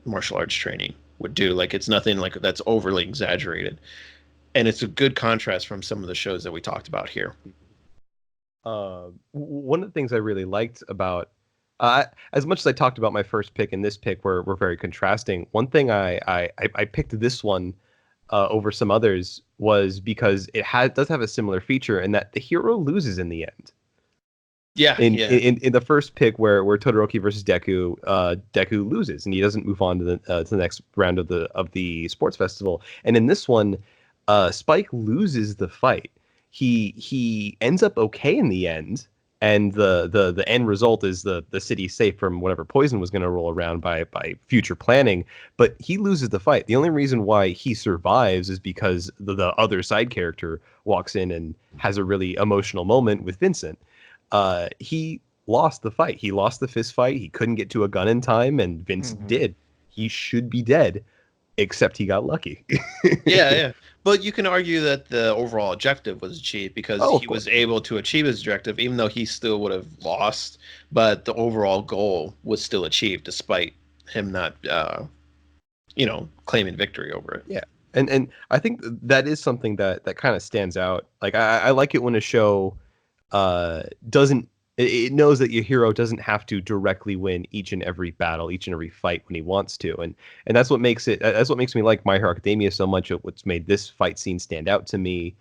martial arts training would do. Like it's nothing like that's overly exaggerated, and it's a good contrast from some of the shows that we talked about here. One of the things I really liked about, as much as I talked about my first pick and this pick were very contrasting. One thing I picked this one over some others was because does have a similar feature in that the hero loses in the end. Yeah, yeah. In the first pick where Todoroki versus Deku, Deku loses and he doesn't move on to the next round of the sports festival. And in this one, Spike loses the fight. He ends up okay in the end, and the end result is the city's safe from whatever poison was going to roll around by future planning. But he loses the fight. The only reason why he survives is because the other side character walks in and has a really emotional moment with Vincent. He lost the fight. He lost the fist fight. He couldn't get to a gun in time, and Vince Hmm. did. He should be dead, except he got lucky. Yeah, yeah. But you can argue that the overall objective was achieved because Oh, he of was course. able to achieve his objective, even though he still would have lost. But the overall goal was still achieved, despite him not, claiming victory over it. Yeah. And I think that is something that kind of stands out. Like I like it when a show doesn't it knows that your hero doesn't have to directly win each and every battle, each and every fight when he wants to, and that's what makes it. That's what makes me like My Hero Academia so much. What's made this fight scene stand out to me.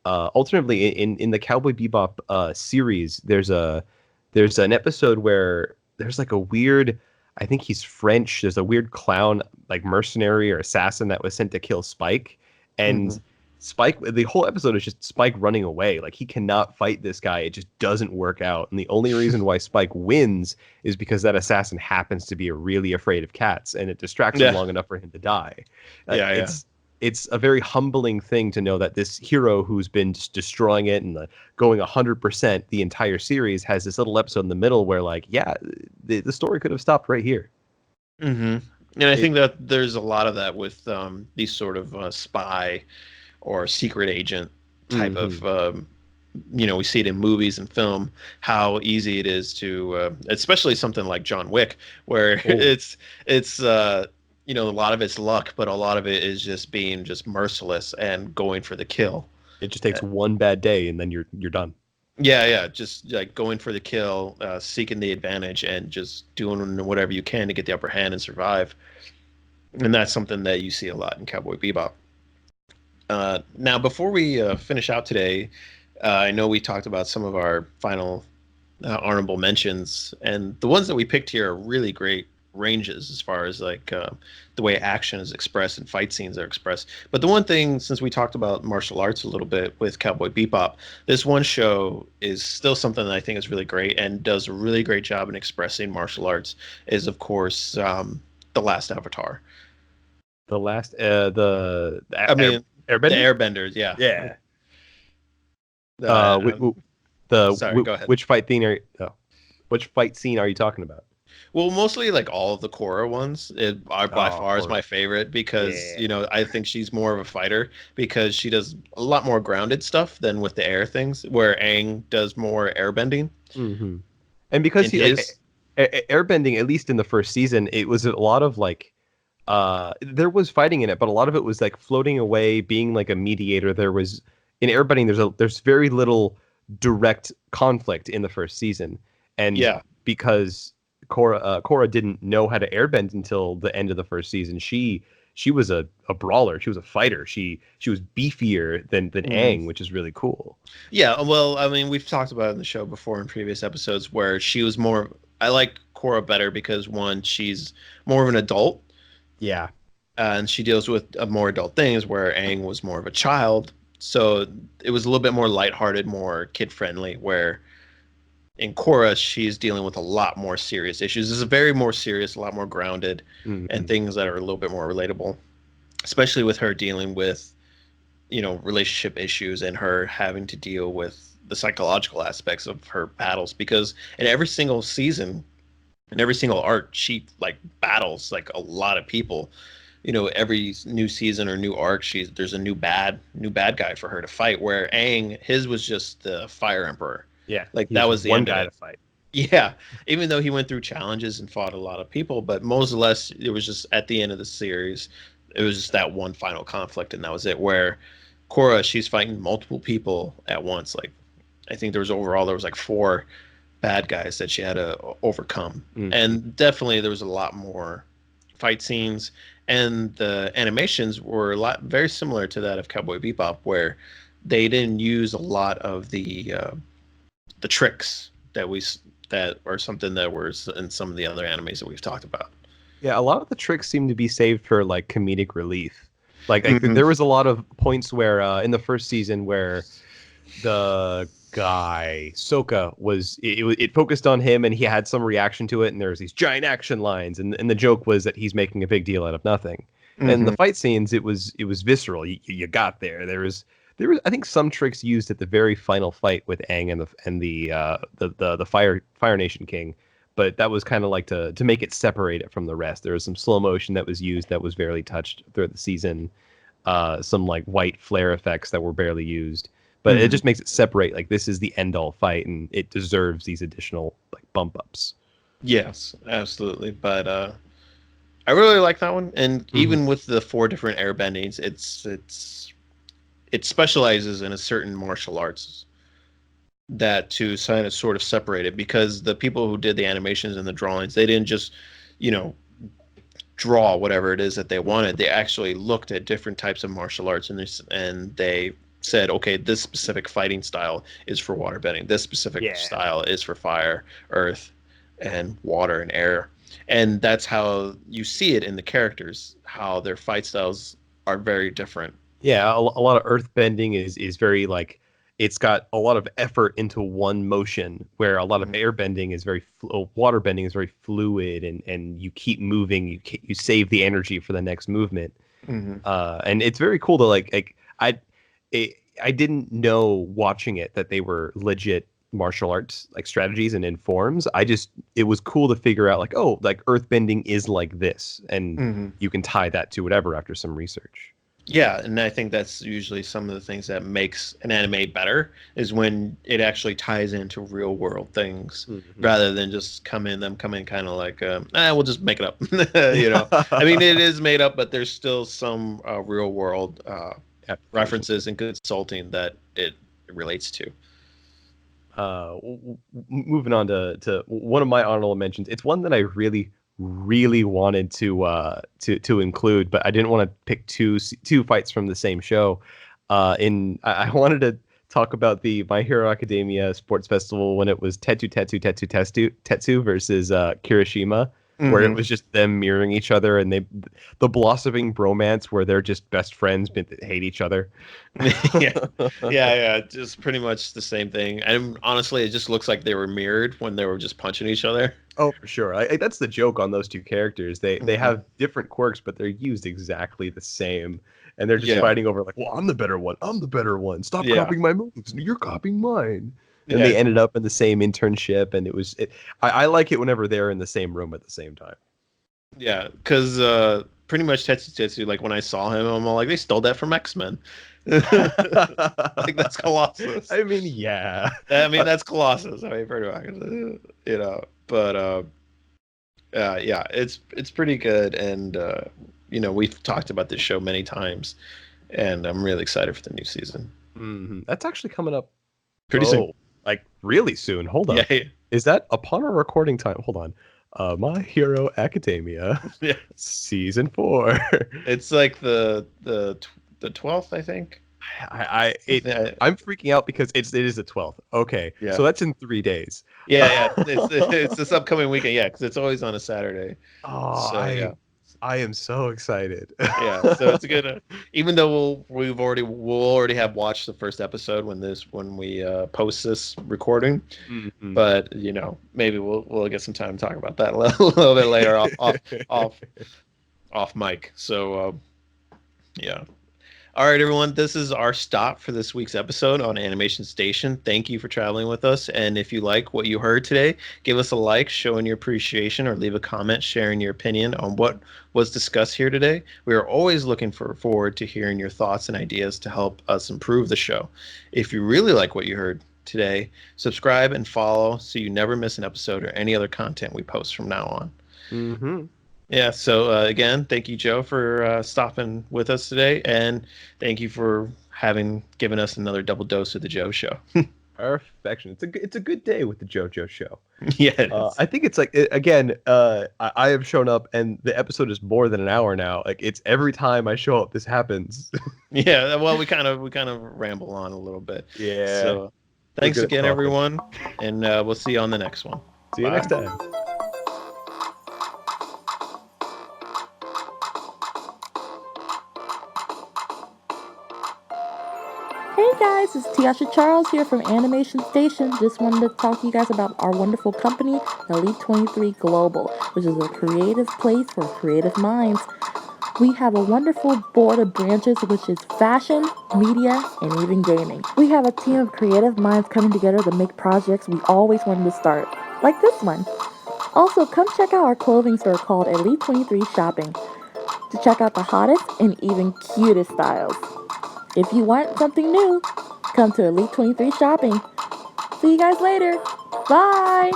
Alternatively, in the Cowboy Bebop series, there's an episode where there's like a weird. I think he's French. There's a weird clown, like mercenary or assassin that was sent to kill Spike, Hmm. and Spike. The whole episode is just Spike running away. Like he cannot fight this guy. It just doesn't work out. And the only reason why Spike wins is because that assassin happens to be really afraid of cats, and it distracts him Yeah, long enough for him to die. yeah, yeah. It's a very humbling thing to know that this hero who's been just destroying it and going 100% the entire series has this little episode in the middle where, like, yeah, the story could have stopped right here. Hmm. And I It, think that there's a lot of that with these sort of spy or secret agent type hmm of we see it in movies and film how easy it is to especially something like John Wick where Oh, a lot of it's luck but a lot of it is just being just merciless and going for the kill. it just takes one bad day and then you're done. Yeah, yeah, just like going for the kill, seeking the advantage and just doing whatever you can to get the upper hand and survive. And that's something that you see a lot in Cowboy Bebop. Now, before we finish out today, I know we talked about some of our final honorable mentions, and the ones that we picked here are really great ranges as far as like the way action is expressed and fight scenes are expressed. But the one thing, since we talked about martial arts a little bit with Cowboy Bebop, this one show is still something that I think is really great and does a really great job in expressing martial arts. Is of course the Last Avatar. The last, I mean, the Airbender? Airbenders, yeah. Yeah. Uh, Wh- um, wh- the Sorry, go ahead. which fight scene are which fight scene are you talking about? Well, mostly like all of the Korra ones are by Oh, far is my Korra. favorite because, Yeah. I think she's more of a fighter because she does a lot more grounded stuff than with the air things, where Aang does more airbending hmm And because in he like his. airbending, at least in the first season, it was a lot of like there was fighting in it, but a lot of it was like floating away, being like a mediator. There was in airbending, there's very little direct conflict in the first season, and Yeah, because Korra didn't know how to airbend until the end of the first season, she was a brawler. She was a fighter. She was beefier than hmm, Aang, which is really cool. yeah. Well, I mean, we've talked about it in the show before in previous episodes where she was more. I like Korra better because one, she's more of an adult Yeah. and she deals with more adult things where Aang was more of a child. So it was a little bit more lighthearted, more kid friendly. Where in Korra, she's dealing with a lot more serious issues. This is very more serious, a lot more grounded, and hmm things that are a little bit more relatable. Especially with her dealing with relationship issues and her having to deal with the psychological aspects of her battles. Because in every single season, in every single arc, she like battles like a lot of people. Every new season or new arc, there's a new bad guy for her to fight. Where Aang, his was just the Fire Emperor, Yeah. like He that was was just the one end of guy it. to fight. Yeah, even though he went through challenges and fought a lot of people, but most or less it was just at the end of the series, it was just that one final conflict, and that was it. Where Korra, she's fighting multiple people at once. Like I think there was like four bad guys that she had to overcome. hmm And definitely there was a lot more fight scenes and the animations were a lot very similar to that of Cowboy Bebop where they didn't use a lot of the tricks that are something that was in some of the other animes that we've talked about. Yeah, a lot of the tricks seem to be saved for like comedic relief. Hmm. There was a lot of points where in the first season where the guy Soka it focused on him and he had some reaction to it and there was these giant action lines and the joke was that he's making a big deal out of nothing. And the Hmm. fight scenes it was visceral. You got there. There was I think some tricks used at the very final fight with Aang and the Fire Nation King, but that was kind of like to make it separate it from the rest. There was some slow motion that was used that was barely touched throughout the season. Some like white flare effects that were barely used, but it Hmm. just makes it separate. Like this is the end all fight, and it deserves these additional like bump ups. Yes, absolutely. But I really like that one, and hmm even with the four different airbendings, it specializes in a certain martial arts. that to sort of separate it, because the people who did the animations and the drawings, they didn't just, you know, draw whatever it is that they wanted. They actually looked at different types of martial arts, and they said, okay, this specific fighting style is for waterbending. This specific Yeah. style is for fire, earth, and water and air. And that's how you see it in the characters, how their fight styles are very different. Yeah, a lot of earth bending is very like it's got a lot of effort into one motion, where a lot of Mhm. air bending is water bending is very fluid, and you keep moving, you save the energy for the next movement. Mhm. And it's very cool to like it, I didn't know watching it that they were legit martial arts like strategies and in forms. It was cool to figure out like, oh, like earth bending is like this, and Mhm. you can tie that to whatever after some research. Yeah, and I think that's usually some of the things that makes an anime better, is when it actually ties into real world things Mhm. rather than just come in kind of like, we'll just make it up. You know, I mean, it is made up, but there's still some real world Application. references and consulting that it relates to. Moving on to one of my honorable mentions. It's one that I really wanted to include, but I didn't want to pick two fights from the same show. I wanted to talk about the My Hero Academia Sports Festival when it was Tetsu versus Kirishima, where it Hmm. was just them mirroring each other, and the blossoming bromance where they're just best friends but hate each other. Yeah, yeah, just pretty much the same thing. And honestly, it just looks like they were mirrored when they were just punching each other. Oh, for sure. That's the joke on those two characters. They Hmm. have different quirks, but they're used exactly the same. And they're just Yeah, fighting over like, well, I'm the better one. I'm the better one. Stop yeah, copying my moves. You're copying mine. And yeah. they ended up in the same internship, and I like it whenever they're in the same room at the same time. Yeah, because pretty much Tetsu, like when I saw him, I'm all like, they stole that from X-Men. Like that's Colossus. I mean, yeah. I mean, that's Colossus. I mean, pretty much, you know. But yeah, it's pretty good, and you know, we've talked about this show many times, and I'm really excited for the new season. That's actually coming up. Pretty soon. Oh, like really soon. Hold Yeah, up. Is that upon our recording time? Hold on. My Hero Academia, yeah. season 4. It's like the 12th, I think. I it Yeah, I'm freaking out because it is the 12th. Okay, yeah, so that's in 3 days. yeah. It's this upcoming weekend. Yeah, because it's always on a Saturday. Oh, So yeah. I am so excited. Yeah, so it's gonna, even though we'll already have watched the first episode when we post this recording, Mhm. but you know, maybe we'll get some time to talk about that a little bit later off off mic. So yeah. All right, everyone. This is our stop for this week's episode on Animation Station. Thank you for traveling with us. And if you like what you heard today, give us a like, showing your appreciation, or leave a comment sharing your opinion on what was discussed here today. We are always looking forward to hearing your thoughts and ideas to help us improve the show. If you really like what you heard today, subscribe and follow so you never miss an episode or any other content we post from now on. Mhm. Yeah. So again, thank you, Joe, for stopping with us today, and thank you for having given us another double dose of the Joe Show. Perfection. It's a good day with the JoJo show. Yeah, it is. I think it's like again. I have shown up, and the episode is more than an hour now. Like it's every time I show up, this happens. Yeah. Well, we kind of ramble on a little bit. Yeah, So we're thanks good at again, talking. everyone, and we'll see you on the next one. See you next Bye. time. Hey guys, it's Tiasha Charles here from Animation Station. Just wanted to talk to you guys about our wonderful company, Elite 23 Global, which is a creative place for creative minds. We have a wonderful board of branches, which is fashion, media, and even gaming. We have a team of creative minds coming together to make projects we always wanted to start, like this one. Also, come check out our clothing store called Elite 23 Shopping to check out the hottest and even cutest styles. If you want something new, come to Elite 23 Shopping. See you guys later. Bye!